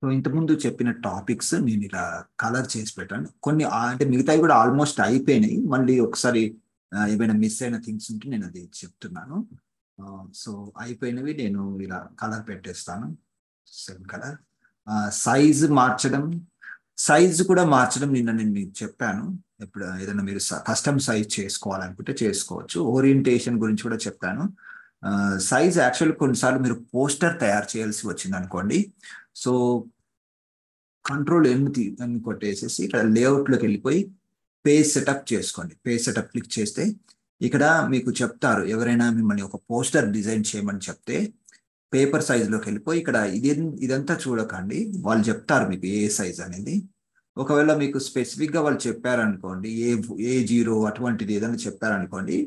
So ఇంతకుముందు చెప్పిన topics నేను ఇలా కలర్ చేసి పెట్టాను. కొన్ని అంటే మిగతావి కూడా ఆల్మోస్ట్ అయిపోయినాయి. మళ్ళీ ఒకసారి ఏమైనా మిస్ అయిన థింగ్స్ ఉంటే నేను అది చెప్తున్నాను. సో అయిపోయినవి నేను ఇలా కలర్ పెట్టేస్తాను. Same colour. సైజ్ మార్చడం, సైజ్ కూడా మార్చడం నిన్న నేను మీకు చెప్పాను. ఇప్పుడు ఏదైనా మీరు కస్టమ్ సైజ్ చేసుకోవాలనుకుంటే చేసుకోవచ్చు. ఓరియంటేషన్ గురించి కూడా చెప్పాను. సైజ్ యాక్చువల్ కొన్నిసార్లు మీరు పోస్టర్ తయారు చేయాల్సి వచ్చింది అనుకోండి. సో కంట్రోల్ ఎన్ని కొట్టేసేసి ఇక్కడ లేఅవుట్లోకి వెళ్ళిపోయి పేజ్ సెటప్ చేసుకోండి. పేజ్ సెటప్ క్లిక్ చేస్తే ఇక్కడ మీకు చెప్తారు, ఎవరైనా మిమ్మల్ని ఒక పోస్టర్ డిజైన్ చేయమని చెప్తే పేపర్ సైజ్లోకి వెళ్ళిపోయి ఇక్కడ ఇదంతా చూడకండి, వాళ్ళు చెప్తారు మీకు ఏ సైజ్ అనేది. ఒకవేళ మీకు స్పెసిఫిక్గా వాళ్ళు చెప్పారనుకోండి, A0 అటువంటిది ఏదైనా చెప్పారనుకోండి,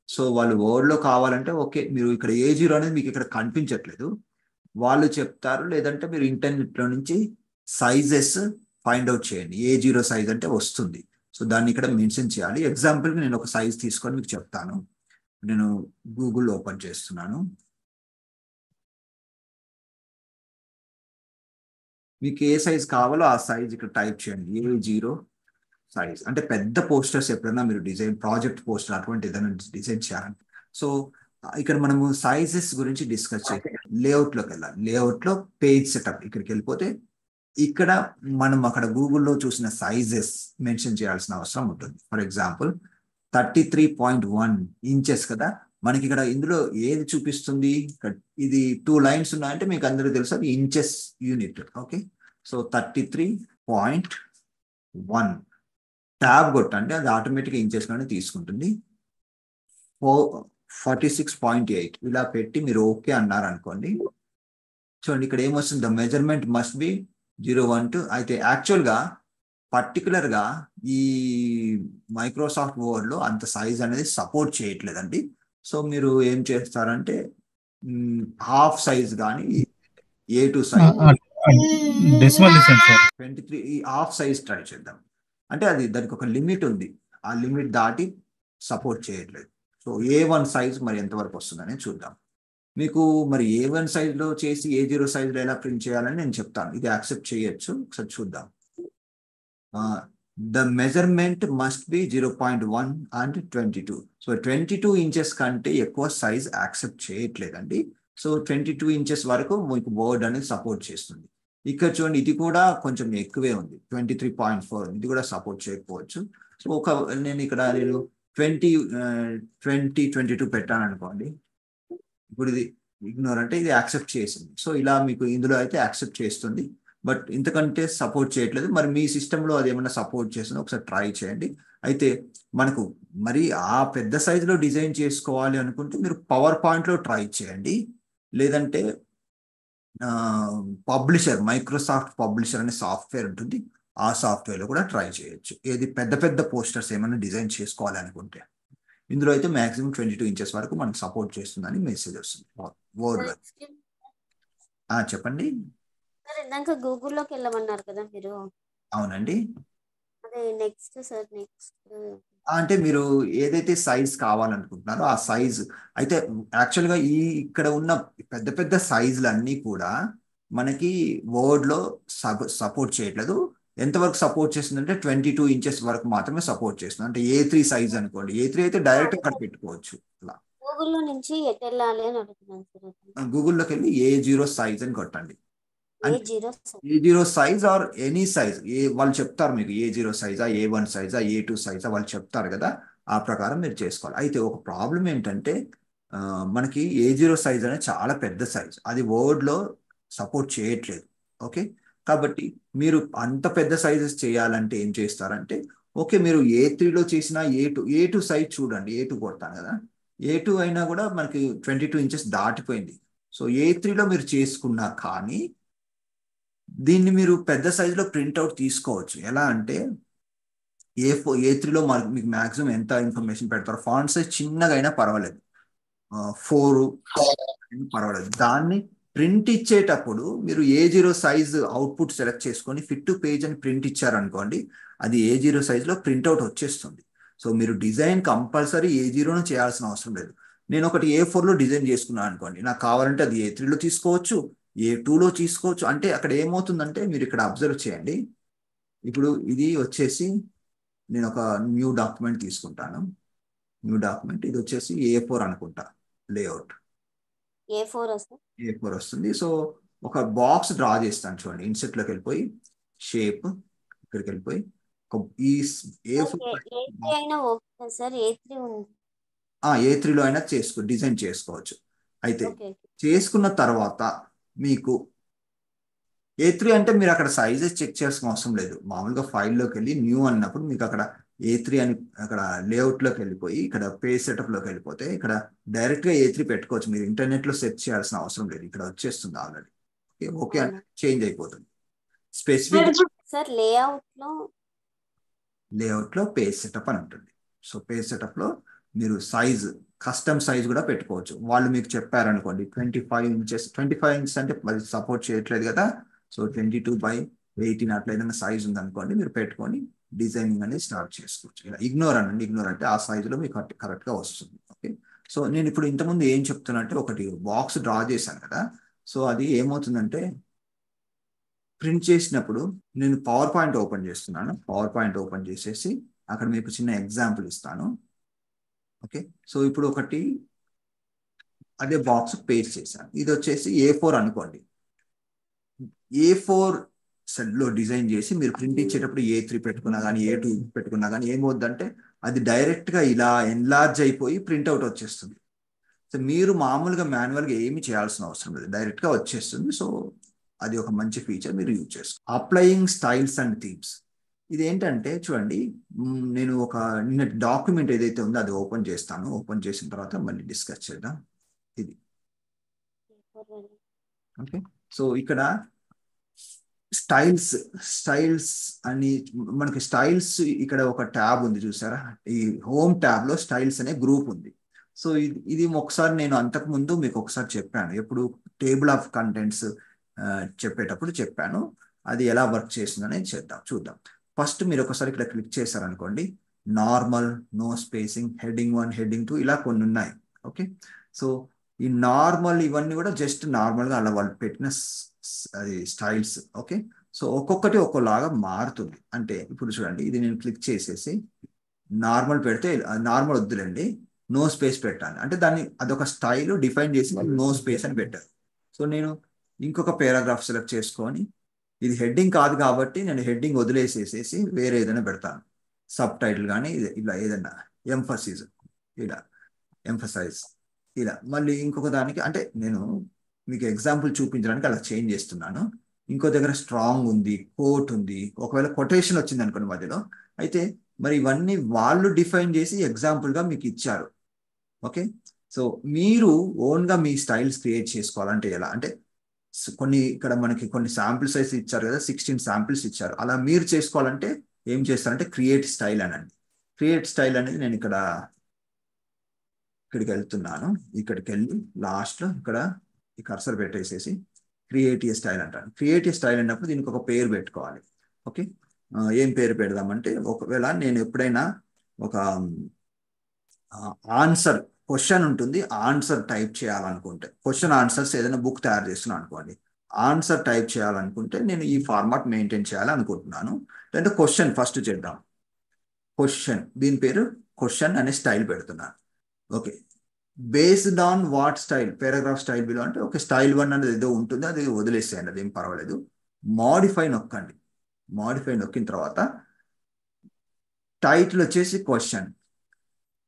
సో వాళ్ళు వర్డ్లో కావాలంటే ఓకే, మీరు ఇక్కడ A0 అనేది మీకు ఇక్కడ కనిపించట్లేదు, వాళ్ళు చెప్తారు. లేదంటే మీరు ఇంటర్నెట్లో నుంచి సైజెస్ ఫైండ్ అవుట్ చేయండి. A0 సైజ్ అంటే వస్తుంది. సో దాన్ని ఇక్కడ మెన్షన్ చేయాలి. ఎగ్జాంపుల్కి నేను ఒక సైజ్ తీసుకొని మీకు చెప్తాను. నేను గూగుల్ ఓపెన్ చేస్తున్నాను. మీకు ఏ సైజ్ కావాలో ఆ సైజ్ ఇక్కడ టైప్ చేయండి. A0 సైజ్ అంటే పెద్ద పోస్టర్స్ ఎప్పుడైనా మీరు డిజైన్, ప్రాజెక్ట్ పోస్టర్ అటువంటి ఏదైనా డిజైన్ చేయాలంటే. సో ఇక్కడ మనము సైజెస్ గురించి డిస్కస్ చేయాలి. లేఅవుట్లోకి వెళ్ళాలి. లేఅవుట్లో పేజ్ సెటప్ ఇక్కడికి వెళ్ళిపోతే ఇక్కడ మనం అక్కడ గూగుల్లో చూసిన సైజెస్ మెన్షన్ చేయాల్సిన అవసరం ఉంటుంది. ఫర్ ఎగ్జాంపుల్ 33.1 ఇంచెస్ కదా మనకి ఇక్కడ. ఇందులో ఏది చూపిస్తుంది? ఇది 2 లైన్స్ ఉన్నాయంటే మీకు అందరికీ తెలుసు అది inches unit. Okay, so 33.1 tab కొట్టండి, అది ఆటోమేటిక్గా ఇంచెస్ లోనే తీసుకుంటుంది. 46.8 ఇలా పెట్టి మీరు ఓకే అన్నారు అనుకోండి. చూడండి ఇక్కడ ఏమొస్తుంది, ద మెజర్మెంట్ మస్ట్ బి 012. అయితే యాక్చువల్గా పర్టికులర్గా ఈ మైక్రోసాఫ్ట్ వర్డ్లో అంత సైజ్ అనేది సపోర్ట్ చేయట్లేదండి. సో మీరు ఏం చేస్తారంటే హాఫ్ సైజ్ కానీ A2 సైజ్ 23 ఈ హాఫ్ సైజ్ ట్రై చేద్దాం. అంటే అది దానికి ఒక లిమిట్ ఉంది, ఆ లిమిట్ దాటి సపోర్ట్ చేయట్లేదు. సో A1 సైజ్ మరి ఎంతవరకు వస్తుందని చూద్దాం. మీకు మరి A1 సైజ్లో చేసి A0 సైజ్లో ఎలా ప్రింట్ చేయాలని నేను చెప్తాను. ఇది యాక్సెప్ట్ చేయొచ్చు, ఒకసారి చూద్దాం. The measurement must be 0.1 and 22. So 22 inches కంటే ఎక్కువ సైజ్ యాక్సెప్ట్ చేయట్లేదండి. సో 22 ఇంచెస్ వరకు మీకు బోర్డ్ అనేది సపోర్ట్ చేస్తుంది. ఇక్కడ చూడండి ఇది కూడా కొంచెం ఎక్కువే ఉంది, 23.4. ఇది కూడా సపోర్ట్ చేయకపోవచ్చు. సో నేను ఇక్కడ 22 పెట్టాను అనుకోండి. ఇప్పుడు ఇది ఇగ్నోర్ అంటే ఇది యాక్సెప్ట్ చేసింది. సో ఇలా మీకు ఇందులో అయితే యాక్సెప్ట్ చేస్తుంది, బట్ ఇంతకంటే సపోర్ట్ చేయట్లేదు. మరి మీ సిస్టంలో అది ఏమైనా సపోర్ట్ చేస్తుందో ఒకసారి ట్రై చేయండి. అయితే మనకు మరి ఆ పెద్ద సైజులో డిజైన్ చేసుకోవాలి అనుకుంటే మీరు పవర్ పాయింట్లో ట్రై చేయండి. లేదంటే పబ్లిషర్, మైక్రోసాఫ్ట్ పబ్లిషర్ అనే సాఫ్ట్వేర్ ఉంటుంది, ఆ సాఫ్ట్వేర్లో కూడా ట్రై చేయొచ్చు. ఏది పెద్ద పెద్ద పోస్టర్స్ ఏమైనా డిజైన్ చేసుకోవాలి అనుకుంటే. ఇందులో అయితే మాక్సిమం 22 ఇంచెస్ వరకు మనకు సపోర్ట్ చేస్తుందని మెసేజ్ వస్తుంది వర్డ్లో. చెప్పండి. ఇందాక గూగుల్లోకి వెళ్ళమన్నారు కదా మీరు. అవునండి. అదే నెక్స్ట్ సార్, నెక్స్ట్ అంటే మీరు ఏదైతే సైజ్ కావాలనుకుంటున్నారో ఆ సైజ్ అయితే యాక్చువల్గా ఇక్కడ ఉన్న పెద్ద పెద్ద సైజులు అన్నీ కూడా మనకి వర్డ్లో సపోర్ట్ చేయట్లేదు. ఎంతవరకు సపోర్ట్ చేస్తుందంటే 22 ఇంచెస్ వరకు మాత్రమే సపోర్ట్ చేస్తుంది. అంటే A3 సైజ్ అనుకోండి, A3 అయితే డైరెక్ట్ అక్కడ పెట్టుకోవచ్చు. అలా గూగుల్లో నుంచి ఎటు వెళ్ళాలి అని అడుగుతున్నాను సార్. గూగుల్లోకి వెళ్ళి A0 సైజ్ అని కొట్టండి. A0 size or any size, వాళ్ళు చెప్తారు మీకు A0 సైజా, A1 సైజా, A2 సైజా వాళ్ళు చెప్తారు కదా, ఆ ప్రకారం మీరు చేసుకోవాలి. అయితే ఒక ప్రాబ్లం ఏంటంటే మనకి A0 సైజ్ అనేది చాలా పెద్ద సైజ్, అది వర్డ్లో సపోర్ట్ చేయట్లేదు. ఓకే, కాబట్టి మీరు అంత పెద్ద సైజెస్ చేయాలంటే ఏం చేస్తారంటే, ఓకే మీరు A3లో చేసిన A2 సైజ్ చూడండి. A2 కొడతాను కదా, A2 అయినా కూడా మనకి 22 ఇంచెస్ దాటిపోయింది. సో A3లో మీరు చేసుకున్నా కానీ దీన్ని మీరు పెద్ద సైజులో ప్రింట్అవుట్ తీసుకోవచ్చు. ఎలా అంటే A3లో మీకు మ్యాక్సిమం ఎంత ఇన్ఫర్మేషన్ పెడతారో, ఫాంట్ సైజ్ చిన్నగా అయినా పర్వాలేదు, 4 పర్వాలేదు. దాన్ని ప్రింట్ ఇచ్చేటప్పుడు మీరు A0 సైజ్ అవుట్పుట్ సెలెక్ట్ చేసుకొని ఫిట్ టు పేజ్ అని ప్రింట్ ఇచ్చారనుకోండి, అది A0 సైజ్లో ప్రింట్అవుట్ వచ్చేస్తుంది. సో మీరు డిజైన్ కంపల్సరీ A0 చేయాల్సిన అవసరం లేదు. నేను ఒకటి A4లో డిజైన్ చేసుకున్నాను అనుకోండి, నాకు కావాలంటే అది A3లో తీసుకోవచ్చు, A2లో తీసుకోవచ్చు. అంటే అక్కడ ఏమవుతుందంటే మీరు ఇక్కడ అబ్జర్వ్ చేయండి. ఇప్పుడు ఇది వచ్చేసి నేను ఒక న్యూ డాక్యుమెంట్ తీసుకుంటాను. న్యూ డాక్యుమెంట్ ఇది వచ్చేసి A4 అనుకుంటా లేఅవుట్. A4 వస్తుంది. A4 వస్తుంది. సో ఒక బాక్స్ డ్రా చేస్తాను చూడండి. ఇన్సెట్లోకి వెళ్ళిపోయి షేప్ ఇక్కడికి వెళ్ళిపోయి ఈ A4 A3 అయినా ఓకే సార్. A3 ఉంది. A3లో అయినా డిజైన్ చేసుకోవచ్చు. అయితే ఓకే. చేసుకున్న తర్వాత మీకు A3 అంటే మీరు అక్కడ సైజెస్ చెక్ చేయాల్సిన అవసరం లేదు. మామూలుగా ఫైల్లోకి వెళ్ళి న్యూ అన్నప్పుడు మీకు అక్కడ A3 అని అక్కడ లేఅవుట్లోకి వెళ్ళిపోయి ఇక్కడ పేజ్ సెటప్లోకి వెళ్ళిపోతే ఇక్కడ డైరెక్ట్గా A3 పెట్టుకోవచ్చు. మీరు ఇంటర్నెట్లో సెర్చ్ చేయాల్సిన అవసరం లేదు. ఇక్కడ వచ్చేస్తుంది ఆల్రెడీ. ఓకే అంటే చేంజ్ అయిపోతుంది. స్పెసిఫిక్ సార్ లేఅవుట్లో పేజ్ సెటప్ అని ఉంటుంది. సో పేజ్ సెటప్లో మీరు కస్టమ్ సైజ్ కూడా పెట్టుకోవచ్చు. వాళ్ళు మీకు చెప్పారనుకోండి 25 ఇంచెస్. 25 ఇంచెస్ అంటే అది సపోర్ట్ చేయట్లేదు కదా. సో 22/18 అట్లా ఏదైనా సైజ్ ఉందనుకోండి, మీరు పెట్టుకొని డిజైనింగ్ అనేది స్టార్ట్ చేసుకోవచ్చు. ఇలా ఇగ్నోర్ అంటే ఆ సైజులో మీకు కరెక్ట్గా వస్తుంది. ఓకే. సో నేను ఇప్పుడు ఇంతకుముందు ఏం చెప్తున్నా అంటే ఒకటి బాక్స్ డ్రా చేశాను కదా. సో అది ఏమవుతుందంటే ప్రింట్ చేసినప్పుడు నేను పవర్ పాయింట్ ఓపెన్ చేస్తున్నాను. పవర్ పాయింట్ ఓపెన్ చేసేసి అక్కడ మీకు చిన్న ఎగ్జాంపుల్ ఇస్తాను. ఓకే. సో ఇప్పుడు ఒకటి అదే బాక్స్ పేస్ట్ చేశాను. ఇది వచ్చేసి A4 అనుకోండి. A4 సెల్లో డిజైన్ చేసి మీరు ప్రింట్ ఇచ్చేటప్పుడు A3 పెట్టుకున్నా కానీ A2 పెట్టుకున్నా కానీ ఏమవుద్దంటే అది డైరెక్ట్గా ఇలా ఎన్లార్జ్ అయిపోయి ప్రింట్అవుట్ వచ్చేస్తుంది. సో మీరు మామూలుగా మాన్యువల్గా ఏమి చేయాల్సిన అవసరం లేదు, డైరెక్ట్గా వచ్చేస్తుంది. సో అది ఒక మంచి ఫీచర్, మీరు యూజ్ చేసుకోండి. Applying styles and themes. ఇది ఏంటంటే చూడండి, నేను ఒక నిన్న డాక్యుమెంట్ ఏదైతే ఉందో అది ఓపెన్ చేస్తాను. ఓపెన్ చేసిన తర్వాత మళ్ళీ డిస్కస్ చేద్దాం. ఇది ఓకే. సో ఇక్కడ స్టైల్స్ అని మనకి స్టైల్స్ ఇక్కడ ఒక ట్యాబ్ ఉంది చూసారా. ఈ హోమ్ ట్యాబ్ లో స్టైల్స్ అనే గ్రూప్ ఉంది. సో ఇది ఒకసారి నేను అంతకుముందు మీకు ఒకసారి చెప్పాను. ఎప్పుడు టేబుల్ ఆఫ్ కంటెంట్స్ చెప్పేటప్పుడు చెప్పాను. అది ఎలా వర్క్ చేస్తుందని చూద్దాం. ఫస్ట్ మీరు ఒకసారి ఇక్కడ క్లిక్ చేశారనుకోండి, normal, no spacing, heading 1, heading 2 ఇలా కొన్ని ఉన్నాయి. ఓకే. సో ఈ నార్మల్ ఇవన్నీ కూడా జస్ట్ నార్మల్గా అలా వాళ్ళు పెట్టిన అది స్టైల్స్. ఓకే. సో ఒక్కొక్కటి ఒక్కోలాగా మారుతుంది. అంటే ఇప్పుడు చూడండి, ఇది నేను క్లిక్ చేసేసి నార్మల్ పెడితే నార్మల్ వద్దులండి, నో స్పేస్ పెట్టాలి. అంటే అదొక స్టైల్ డిఫైన్ చేసి వాళ్ళు నో స్పేస్ అని పెట్టారు. సో నేను ఇంకొక పారాగ్రాఫ్ సెలెక్ట్ చేసుకొని, ఇది హెడ్డింగ్ కాదు కాబట్టి నేను హెడ్డింగ్ వదిలేసేసేసి వేరే ఏదైనా పెడతాను. సబ్ టైటిల్ కానీ ఇలా ఏదైనా ఎంఫసిస్, ఇలా ఎంఫసైజ్, ఇలా మళ్ళీ ఇంకొక దానికి, అంటే నేను మీకు ఎగ్జాంపుల్ చూపించడానికి అలా చేంజ్ చేస్తున్నాను. ఇంకో దగ్గర స్ట్రాంగ్ ఉంది, కోట్ ఉంది, ఒకవేళ కొటేషన్ వచ్చింది అనుకోండి మధ్యలో, అయితే మరి ఇవన్నీ వాళ్ళు డిఫైన్ చేసి ఎగ్జాంపుల్గా మీకు ఇచ్చారు. ఓకే. సో మీరు ఓన్గా మీ స్టైల్స్ క్రియేట్ చేసుకోవాలంటే ఎలా అంటే, ఇక్కడ మనకి కొన్ని శాంపిల్స్ అయితే ఇచ్చారు కదా, 16 శాంపిల్స్ ఇచ్చారు. అలా మీరు చేసుకోవాలంటే ఏం చేస్తారంటే క్రియేట్ స్టైల్ అనండి. క్రియేట్ స్టైల్ అనేది నేను ఇక్కడికి వెళ్తున్నాను. ఇక్కడికి వెళ్ళి లాస్ట్లో ఇక్కడ ఈ కర్సర్ పెట్టేసేసి క్రియేటివ్ స్టైల్ అంటాను. క్రియేటివ్ స్టైల్ అన్నప్పుడు దీనికి ఒక పేరు పెట్టుకోవాలి. ఓకే. ఏం పేరు పెడదామంటే, ఒకవేళ నేను ఎప్పుడైనా ఒక ఆన్సర్ క్వశ్చన్ ఉంటుంది, ఆన్సర్ టైప్ చేయాలనుకుంటే, క్వశ్చన్ ఆన్సర్స్ ఏదైనా బుక్ తయారు చేస్తున్నాను అనుకోండి, ఆన్సర్ టైప్ చేయాలనుకుంటే నేను ఈ ఫార్మాట్ మెయింటైన్ చేయాలనుకుంటున్నాను. అంటే క్వశ్చన్ ఫస్ట్ చేద్దాం. క్వశ్చన్, దీని పేరు క్వశ్చన్ అనే స్టైల్ పెడుతున్నాను. Okay. Based on what style, paragraph style below అంటే ఒక స్టైల్ 1 అనేది ఏదో ఉంటుంది, అది వదిలేసేయండి, అదేం పర్వాలేదు. మాడిఫై నొక్కండి. మాడిఫై నొక్కిన తర్వాత టైటిల్ వచ్చేసి question,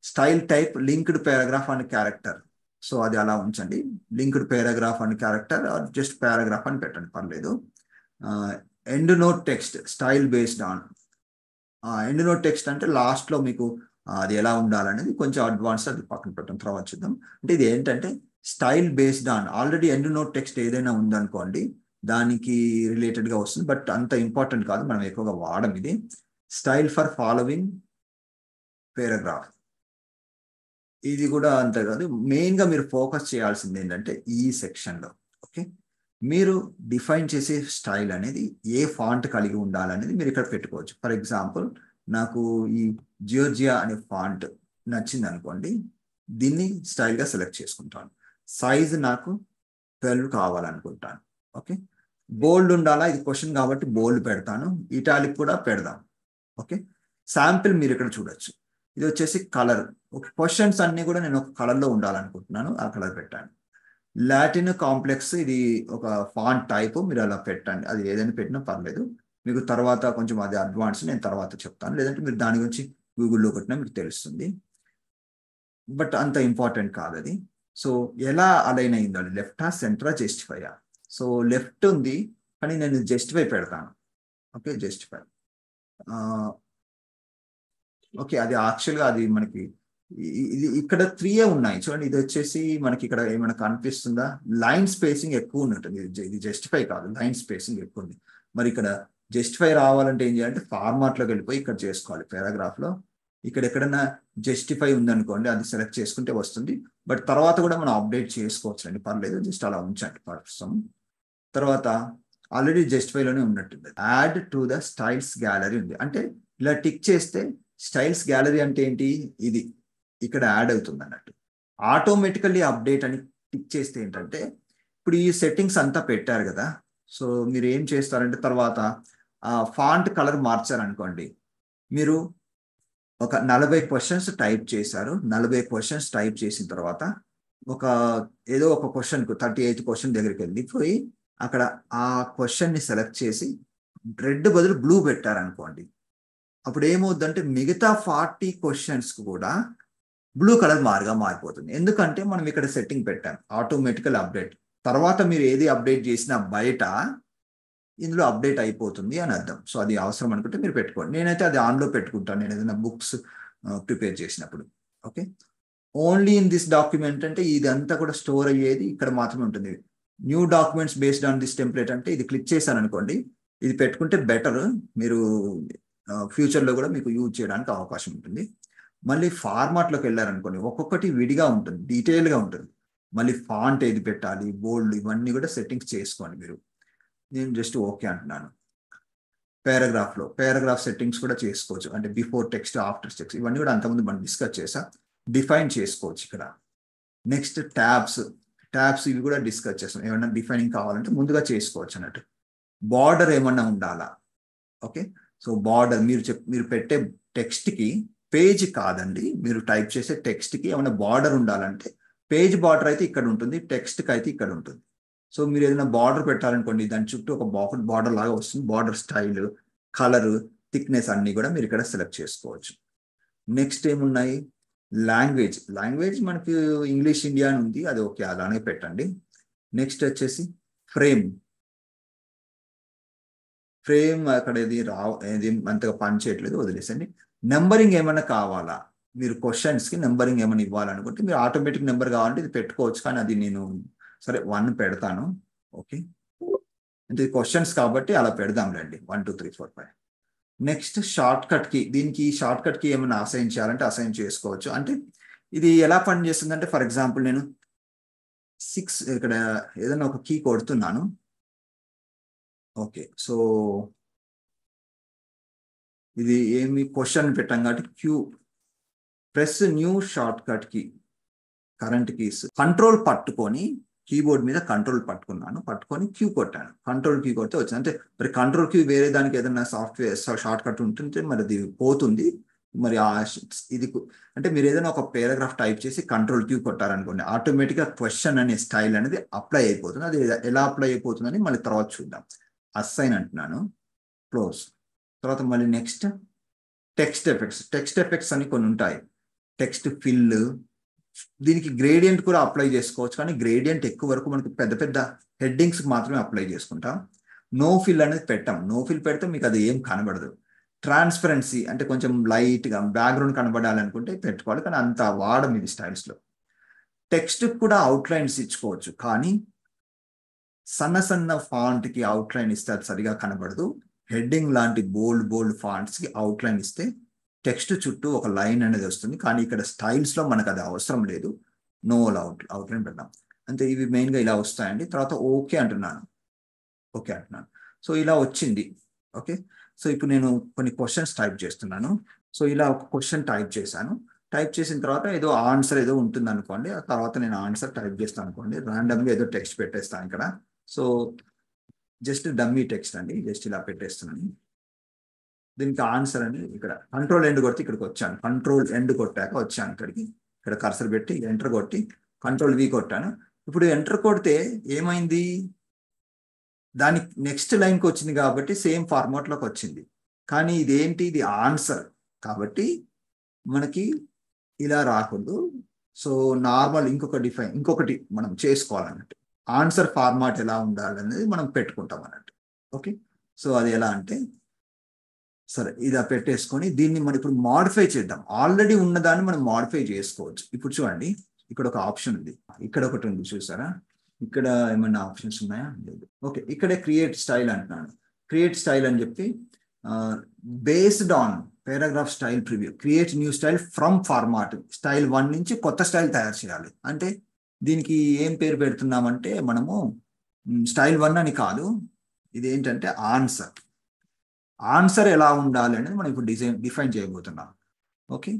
style type linked paragraph and character. So అది అలా ఉంచండి. Linked paragraph and character, just paragraph అని పెట్టండి, పర్లేదు. End note text style based on. End note text అంటే లాస్ట్లో మీకు అది ఎలా ఉండాలనేది కొంచెం అడ్వాన్స్, అది పక్కన పెట్టడం తర్వాత చూద్దాం. అంటే ఇది ఏంటంటే style based on, already end note text ఏదైనా ఉందనుకోండి దానికి రిలేటెడ్గా వస్తుంది, బట్ అంత ఇంపార్టెంట్ కాదు, మనం ఎక్కువగా వాడడం ఇది. స్టైల్ ఫర్ ఫాలోవింగ్ పారాగ్రాఫ్, ఇది కూడా అంతే కాదు. మెయిన్గా మీరు ఫోకస్ చేయాల్సింది ఏంటంటే ఈ సెక్షన్లో. ఓకే. మీరు డిఫైన్ చేసే స్టైల్ అనేది ఏ ఫాంట్ కలిగి ఉండాలనేది మీరు ఇక్కడ పెట్టుకోవచ్చు. ఫర్ ఎగ్జాంపుల్, నాకు ఈ జియోర్జియా అనే ఫాంట్ నచ్చింది అనుకోండి, దీన్ని స్టైల్గా సెలెక్ట్ చేసుకుంటాను. సైజ్ నాకు 12 కావాలనుకుంటాను. ఓకే, బోల్డ్ ఉండాలా, ఇది క్వశ్చన్ కాబట్టి బోల్డ్ పెడతాను, ఇటాలిక్ కూడా పెడదాం. ఓకే, శాంపిల్ మీరు ఇక్కడ చూడొచ్చు. ఇది వచ్చేసి కలర్. క్వశ్చన్స్ అన్ని కూడా నేను ఒక కలర్లో ఉండాలనుకుంటున్నాను, ఆ కలర్ పెట్టాను. లాటిన్ కాంప్లెక్స్, ఇది ఒక ఫాంట్ టైప్, మీరు అలా పెట్టండి, అది ఏదైనా పెట్టినా పర్లేదు. మీకు తర్వాత కొంచెం అది అడ్వాన్స్, నేను తర్వాత చెప్తాను, లేదంటే మీరు దాని గురించి గూగుల్లో కొట్టినా మీకు తెలుస్తుంది, బట్ అంత ఇంపార్టెంట్ కాదు అది. సో ఎలా అలైన్ అయిందో, లెఫ్టా సెంటరా జస్టిఫైయా? సో లెఫ్ట్ ఉంది కానీ నేను జస్టిఫై పెడతాను. Okay, justify. ఓకే, అది యాక్చువల్గా అది మనకి ఇది ఇక్కడ 3 ఉన్నాయి చూడండి. ఇది వచ్చేసి మనకి ఇక్కడ ఏమైనా కనిపిస్తుందా? లైన్ స్పేసింగ్ ఎక్కువ ఉంటుంది, ఇది జస్టిఫై కాదు, లైన్ స్పేసింగ్ ఎక్కువ ఉంది. మరి ఇక్కడ జస్టిఫై రావాలంటే ఏం చేయాలంటే ఫార్మాట్లోకి వెళ్ళిపోయి ఇక్కడ చేసుకోవాలి, పారాగ్రాఫ్లో. ఇక్కడ ఎక్కడైనా జస్టిఫై ఉందనుకోండి, అది సెలెక్ట్ చేసుకుంటే వస్తుంది, బట్ తర్వాత కూడా మనం అప్డేట్ చేసుకోవచ్చు అండి, పర్లేదు, జస్ట్ అలా ఉంచండి ప్రస్తుతం. తర్వాత ఆల్రెడీ జస్టిఫైలోనే ఉన్నట్టుంది, add to the styles gallery ఉంది. అంటే ఇలా టిక్ చేస్తే స్టైల్స్ గ్యాలరీ అంటే ఏంటి, ఇది ఇక్కడ యాడ్ అవుతుంది అన్నట్టు. ఆటోమేటికల్లీ అప్డేట్ అని టిక్ చేస్తే ఏంటంటే, ఇప్పుడు ఈ సెట్టింగ్స్ అంతా పెట్టారు కదా, సో మీరు ఏం చేస్తారంటే తర్వాత ఫాంట్ కలర్ మార్చారనుకోండి, మీరు ఒక 40 క్వశ్చన్స్ టైప్ చేశారు, 40 క్వశ్చన్స్ టైప్ చేసిన తర్వాత ఏదో ఒక క్వశ్చన్కు 38 క్వశ్చన్ దగ్గరికి వెళ్ళిపోయి అక్కడ ఆ క్వశ్చన్ని సెలెక్ట్ చేసి రెడ్ బదులు బ్లూ పెట్టారనుకోండి, అప్పుడు ఏమవుద్దంటే మిగతా 40 క్వశ్చన్స్కి కూడా బ్లూ కలర్ మారిపోతుంది. ఎందుకంటే మనం ఇక్కడ సెట్టింగ్ పెట్టాం, ఆటోమేటికల్ అప్డేట్. తర్వాత మీరు ఏది అప్డేట్ చేసినా బయట ఇందులో అప్డేట్ అయిపోతుంది అని అర్థం. సో అది అవసరం అనుకుంటే మీరు పెట్టుకోండి, నేనైతే అది ఆన్లో పెట్టుకుంటాను, నేను ఏదైనా బుక్స్ ప్రిపేర్ చేసినప్పుడు. Okay, only in this document అంటే ఇదంతా కూడా స్టోర్ అయ్యేది ఇక్కడ మాత్రమే ఉంటుంది. New documents based on this template అంటే ఇది క్లిక్ చేశాను అనుకోండి, ఇది పెట్టుకుంటే బెటర్, మీరు ఫ్యూచర్లో కూడా మీకు యూజ్ చేయడానికి అవకాశం ఉంటుంది. మళ్ళీ ఫార్మాట్లోకి వెళ్ళారనుకోండి, ఒక్కొక్కటి విడిగా ఉంటుంది, డీటెయిల్గా ఉంటుంది. మళ్ళీ ఫాంట్ ఏది పెట్టాలి, బోల్డ్, ఇవన్నీ కూడా సెట్టింగ్స్ చేసుకోండి మీరు. నేను జస్ట్ ఓకే అంటున్నాను. పారాగ్రాఫ్ సెట్టింగ్స్ కూడా చేసుకోవచ్చు, అంటే బిఫోర్ టెక్స్ట్, ఆఫ్టర్ టెక్స్ట్, ఇవన్నీ కూడా అంతకుముందు మనం డిస్కస్ చేసా, డిఫైన్ చేసుకోవచ్చు ఇక్కడ. నెక్స్ట్ ట్యాబ్స్ ఇవి కూడా డిస్కస్ చేస్తాం, ఏమన్నా డిఫైనింగ్ కావాలంటే ముందుగా చేసుకోవచ్చు అన్నట్టు. బార్డర్ ఏమన్నా ఉండాలా? ఓకే, సో బార్డర్ మీరు పెట్టే టెక్స్ట్కి, పేజ్ కాదండి, మీరు టైప్ చేసే టెక్స్ట్కి ఏమైనా బార్డర్ ఉండాలంటే పేజ్ బార్డర్ అయితే ఇక్కడ ఉంటుంది, టెక్స్ట్కి అయితే ఇక్కడ ఉంటుంది. సో మీరు ఏదైనా బార్డర్ పెట్టాలనుకోండి, దాని చుట్టూ ఒక బార్డర్ లాగా వస్తుంది, బార్డర్ స్టైల్, కలర్, థిక్నెస్ అన్ని కూడా మీరు ఇక్కడ సెలెక్ట్ చేసుకోవచ్చు. నెక్స్ట్ ఏమున్నాయి? లాంగ్వేజ్ మనకి ఇంగ్లీష్ ఇండియా అని ఉంది, అది ఓకే, అలానే పెట్టండి. నెక్స్ట్ వచ్చేసి ఫ్రేమ్ అక్కడ ఏది అంతగా పని చేయట్లేదు, వదిలేసండి. నెంబరింగ్ ఏమైనా కావాలా? మీరు క్వశ్చన్స్కి నెంబరింగ్ ఏమైనా ఇవ్వాలనుకుంటే మీరు ఆటోమేటిక్ నెంబర్ కావాలంటే ఇది పెట్టుకోవచ్చు, కానీ అది నేను సరే 1 పెడతాను. ఓకే, అంటే క్వశ్చన్స్ కాబట్టి అలా పెడదాం రండి, 1 2 3 4 5. నెక్స్ట్ షార్ట్ కట్కి, దీనికి షార్ట్ కట్కి ఏమైనా అసైన్ చేయాలంటే అసైన్ చేసుకోవచ్చు. అంటే ఇది ఎలా పని చేస్తుందంటే, ఫర్ ఎగ్జాంపుల్ నేను 6 ఇక్కడ ఏదైనా ఒక కీ కొడుతున్నాను. ఓకే, సో ఇది ఏమి క్వశ్చన్ పెట్టాం కాబట్టి press new shortcut key, current keys, control పట్టుకొని కీబోర్డ్ మీద కంట్రోల్ పట్టుకొని క్యూ కొట్టాను, కంట్రోల్ కీ కొడితే వచ్చింది. అంటే మరి కంట్రోల్ కీ వేరే దానికి ఏదైనా సాఫ్ట్వేర్ షార్ట్ కట్ ఉంటుంటే మరి అది పోతుంది. మరి ఇది అంటే మీరు ఏదైనా ఒక పారాగ్రాఫ్ టైప్ చేసి కంట్రోల్ క్యూ కొట్టారనుకోండి, ఆటోమేటిక్గా క్వశ్చన్ అనే స్టైల్ అనేది అప్లై అయిపోతుంది. అది ఎలా అప్లై అయిపోతుందని మళ్ళీ తర్వాత చూద్దాం. అసైన్ అంటున్నాను, క్లోజ్. తర్వాత మళ్ళీ నెక్స్ట్ టెక్స్ట్ ఎఫెక్ట్స్ అని కొన్ని ఉంటాయి, టెక్స్ట్ ఫిల్, దీనికి గ్రేడియంట్ కూడా అప్లై చేసుకోవచ్చు, కానీ గ్రేడియంట్ ఎక్కువ వరకు మనకి పెద్ద హెడ్డింగ్స్ మాత్రమే అప్లై చేసుకుంటాం. నో ఫిల్ అనేది పెట్టాం, నో ఫిల్ పెడితే మీకు అది ఏం కనబడదు. ట్రాన్స్పరెన్సీ అంటే కొంచెం లైట్గా బ్యాక్గ్రౌండ్ కనబడాలనుకుంటే పెట్టుకోవాలి, కానీ అంత వాడడం ఇది స్టైల్స్లో. టెక్స్ట్ కూడా అవుట్లైన్స్ ఇచ్చుకోవచ్చు, కానీ సన్న ఫాంట్కి అవుట్లైన్ ఇస్తే అది సరిగా కనబడదు. హెడ్డింగ్ లాంటి బోల్డ్ ఫాంట్స్కి అవుట్లైన్ ఇస్తే టెక్స్ట్ చుట్టూ ఒక లైన్ అనేది వస్తుంది, కానీ ఇక్కడ స్టైల్స్లో మనకు అది అవసరం లేదు. నో అవుట్లైన్ పెడదాం అంటే. ఇవి మెయిన్గా ఇలా వస్తాయండి. తర్వాత ఓకే అంటున్నాను. సో ఇలా వచ్చింది. ఓకే, సో ఇప్పుడు నేను కొన్ని క్వశ్చన్స్ టైప్ చేస్తున్నాను. సో ఇలా ఒక క్వశ్చన్ టైప్ చేశాను. టైప్ చేసిన తర్వాత ఏదో ఆన్సర్ ఏదో ఉంటుంది అనుకోండి, ఆ తర్వాత నేను ఆన్సర్ టైప్ చేస్తాను అనుకోండి, ర్యాండమ్గా ఏదో టెక్స్ట్ పెట్టేస్తాను ఇక్కడ. సో జస్ట్ డమ్మీ టెక్స్ట్ అండి, జస్ట్ ఇలా పెట్టేస్తున్నాను. దీనికి ఆన్సర్ అని ఇక్కడ కంట్రోల్ ఎండ్ కొడితే ఇక్కడికి వచ్చాను. కంట్రోల్ ఎండ్ కొట్టాక వచ్చాను ఇక్కడికి. ఇక్కడ కర్సర్ పెట్టి ఎంటర్ కొట్టి కంట్రోల్ వి కొట్టాను. ఇప్పుడు ఎంటర్ కొడితే ఏమైంది, దాని నెక్స్ట్ లైన్కి వచ్చింది కాబట్టి సేమ్ ఫార్మాట్లోకి వచ్చింది. కానీ ఇదేంటి, ఇది ఆన్సర్ కాబట్టి మనకి ఇలా రాకూడదు. సో నార్మల్ ఇంకొకటి మనం చేసుకోవాలన్నట్టు. ఆన్సర్ ఫార్మాట్ ఎలా ఉండాలనేది మనం పెట్టుకుంటాం అన్నట్టు. ఓకే, సో అది ఎలా అంటే సరే ఇలా పెట్టేసుకొని దీన్ని మనం ఇప్పుడు మాడిఫై చేద్దాం. ఆల్రెడీ ఉన్నదాన్ని మనం మాడిఫై చేసుకోవచ్చు. ఇప్పుడు చూడండి, ఇక్కడ ఒక ఆప్షన్ ఉంది, ఇక్కడ ఒకటి ఉంది చూసారా, ఇక్కడ ఏమన్నా ఆప్షన్స్ ఉన్నాయా, లేదు. ఓకే, ఇక్కడే క్రియేట్ స్టైల్ అంటున్నాను. క్రియేట్ స్టైల్ అని చెప్పి based on paragraph style preview create new style from format style 1 నుంచి కొత్త స్టైల్ తయారు చేయాలి. అంటే దీనికి ఏం పేరు పెడుతున్నామంటే మనము స్టైల్ 1 అని కాదు, ఇది ఏంటంటే ఆన్సర్ ఎలా ఉండాలి అనేది మనం ఇప్పుడు డిఫైన్ చేయబోతున్నాం. ఓకే,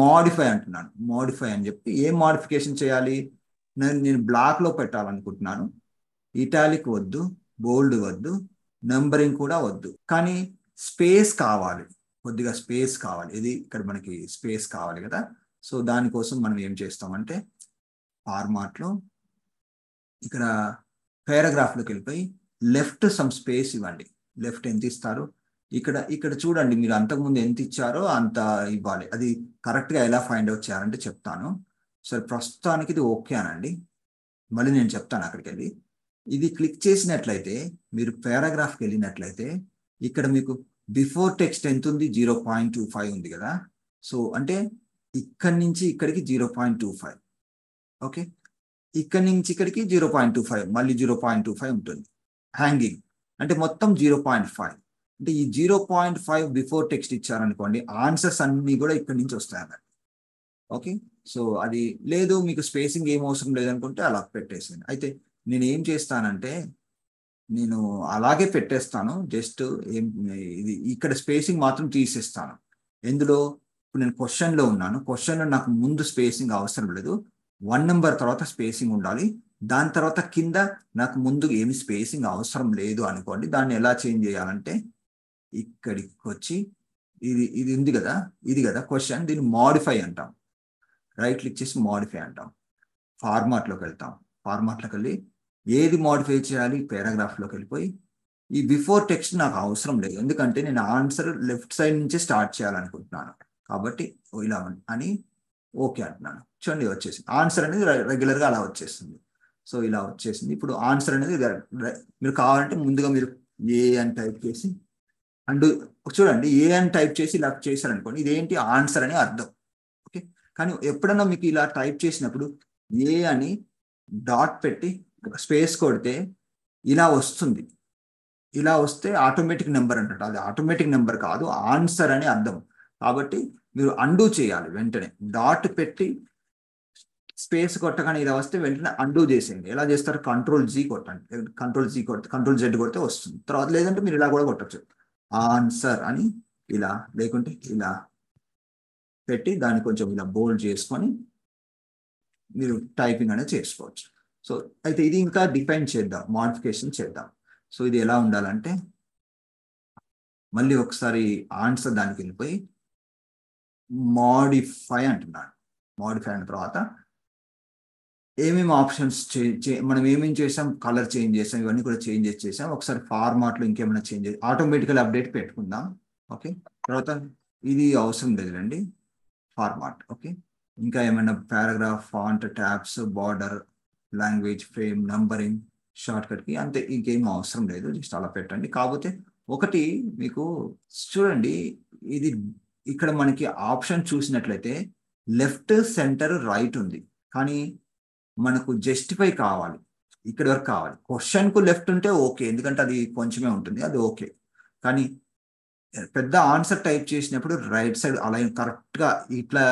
మాడిఫై అంటున్నాను. మాడిఫై అని చెప్పి ఏం మాడిఫికేషన్ చేయాలి, నేను బ్లాక్లో పెట్టాలనుకుంటున్నాను. ఇటాలిక్ వద్దు, బోల్డ్ వద్దు, నంబరింగ్ కూడా వద్దు, కానీ స్పేస్ కావాలి, కొద్దిగా స్పేస్ కావాలి. ఇది ఇక్కడ మనకి స్పేస్ కావాలి కదా. సో దానికోసం మనం ఏం చేస్తామంటే ఫార్మాట్లో ఇక్కడ పారాగ్రాఫ్లోకి వెళ్ళిపోయి లెఫ్ట్ సమ్ స్పేస్ ఇవ్వండి. లెఫ్ట్ ఎంత ఇస్తారు, ఇక్కడ చూడండి, మీరు అంతకుముందు ఎంత ఇచ్చారో అంత ఇవ్వాలి. అది కరెక్ట్గా ఎలా ఫైండ్ అవుట్ చేయాలంటే చెప్తాను. సరే ప్రస్తుతానికి ఇది ఓకే అనండి, మళ్ళీ నేను చెప్తాను అక్కడికి వెళ్ళి. ఇది క్లిక్ చేసినట్లయితే మీరు పారాగ్రాఫ్కి వెళ్ళినట్లయితే ఇక్కడ మీకు బిఫోర్ టెక్స్ట్ ఎంత ఉంది, 0.25 ఉంది కదా. సో అంటే ఇక్కడి నుంచి ఇక్కడికి 0.25. ఓకే, ఇక్కడి నుంచి ఇక్కడికి 0.25, మళ్ళీ 0.25 ఉంటుంది. హ్యాంగింగ్ అంటే మొత్తం 0.5. అంటే ఈ 0.5 బిఫోర్ టెక్స్ట్ ఇచ్చారనుకోండి, ఆన్సర్స్ అన్ని కూడా ఇక్కడి నుంచి వస్తాయన్నమాట. ఓకే, సో అది లేదు, మీకు స్పేసింగ్ ఏం అవసరం లేదనుకుంటే అలా పెట్టేసింది. అయితే నేను ఏం చేస్తానంటే నేను అలాగే పెట్టేస్తాను, జస్ట్ ఇది ఇక్కడ స్పేసింగ్ మాత్రం తీసేస్తాను. ఎందులో, ఇప్పుడు నేను క్వశ్చన్లో ఉన్నాను, క్వశ్చన్లో నాకు ముందు స్పేసింగ్ అవసరం లేదు, 1 నెంబర్ తర్వాత స్పేసింగ్ ఉండాలి. దాని తర్వాత కింద నాకు ముందు ఏమి స్పేసింగ్ అవసరం లేదు అనుకోండి. దాన్ని ఎలా చేంజ్ చేయాలంటే ఇక్కడికి వచ్చి ఇది ఉంది కదా, ఇది కదా క్వశ్చన్, దీన్ని మాడిఫై అంటాం. రైట్ క్లిక్ చేసి మాడిఫై అంటాం. ఫార్మాట్లోకి వెళ్తాం. ఫార్మాట్లోకి వెళ్ళి ఏది మాడిఫై చేయాలి, పారాగ్రాఫ్లోకి వెళ్ళిపోయి ఈ బిఫోర్ టెక్స్ట్ నాకు అవసరం లేదు, ఎందుకంటే నేను ఆన్సర్ లెఫ్ట్ సైడ్ నుంచే స్టార్ట్ చేయాలనుకుంటున్నాను కాబట్టి ఇలా అని ఓకే అంటున్నాను. చూడండి వచ్చేసింది ఆన్సర్ అనేది రెగ్యులర్గా అలా వచ్చేస్తుంది. సో ఇలా వచ్చేసింది. ఇప్పుడు ఆన్సర్ అనేది మీరు కావాలంటే ముందుగా మీరు ఏ అని టైప్ చేసి చూడండి, ఏ అని టైప్ చేసి ఇలా చేశారనుకోండి, ఇదేంటి ఆన్సర్ అని అర్థం. ఓకే, కానీ ఎప్పుడన్నా మీకు ఇలా టైప్ చేసినప్పుడు ఏ అని డాట్ పెట్టి స్పేస్ కొడితే ఇలా వస్తుంది. ఇలా వస్తే ఆటోమేటిక్ నెంబర్ అంటారు, అది ఆటోమేటిక్ నెంబర్ కాదు, ఆన్సర్ అని అర్థం. కాబట్టి మీరు అండూ చేయాలి, వెంటనే డాట్ పెట్టి స్పేస్ కొట్టగానే ఇలా వస్తే వెంటనే అండూ చేసేయండి. ఎలా చేస్తారు, కంట్రోల్-G కొట్టండి. కంట్రోల్-G కొడితే కంట్రోల్-Z కొడితే వస్తుంది. తర్వాత లేదంటే మీరు ఇలా కూడా కొట్టచ్చు, ఆన్సర్ అని ఇలా, లేకుంటే ఇలా పెట్టి దాన్ని కొంచెం ఇలా బోల్డ్ చేసుకొని మీరు టైపింగ్ అనేది చేసుకోవచ్చు. సో అయితే ఇది ఇంకా డిఫైన్ చేద్దాం, మాడిఫికేషన్ చేద్దాం. సో ఇది ఎలా ఉండాలంటే మళ్ళీ ఒకసారి ఆన్సర్ దానికి వెళ్ళిపోయి మాడిఫై అంటున్నాను. మాడిఫై అయిన తర్వాత ఏమేమి ఆప్షన్స్ మనం ఏమేమి చేసాం, కలర్ చేంజ్ చేసాం, ఇవన్నీ కూడా చేంజ్ చేసాం. ఒకసారి ఫార్మాట్లో ఇంకేమైనా చేంజ్ ఆటోమేటికల్ అప్డేట్ పెట్టుకుందాం. ఓకే, తర్వాత ఇది అవసరం లేదండి, ఫార్మాట్. ఓకే, ఇంకా ఏమైనా paragraph, font, tabs, border, language, frame, numbering, షార్ట్ కట్కి అంతే, ఇంకేం అవసరం లేదు, జస్ట్ అలా పెట్టండి. కాకపోతే ఒకటి మీకు చూడండి, ఇది ఇక్కడ మనకి ఆప్షన్ చూసినట్లయితే లెఫ్ట్, సెంటర్, రైట్ ఉంది, కానీ మనకు జస్టిఫై కావాలి, ఇక్కడ వరకు కావాలి. క్వశ్చన్కు లెఫ్ట్ ఉంటే ఓకే, ఎందుకంటే అది కొంచెమే ఉంటుంది, అది ఓకే. కానీ పెద్ద ఆన్సర్ టైప్ చేసినప్పుడు రైట్ సైడ్ అలైన్ కరెక్ట్గా ఇట్లా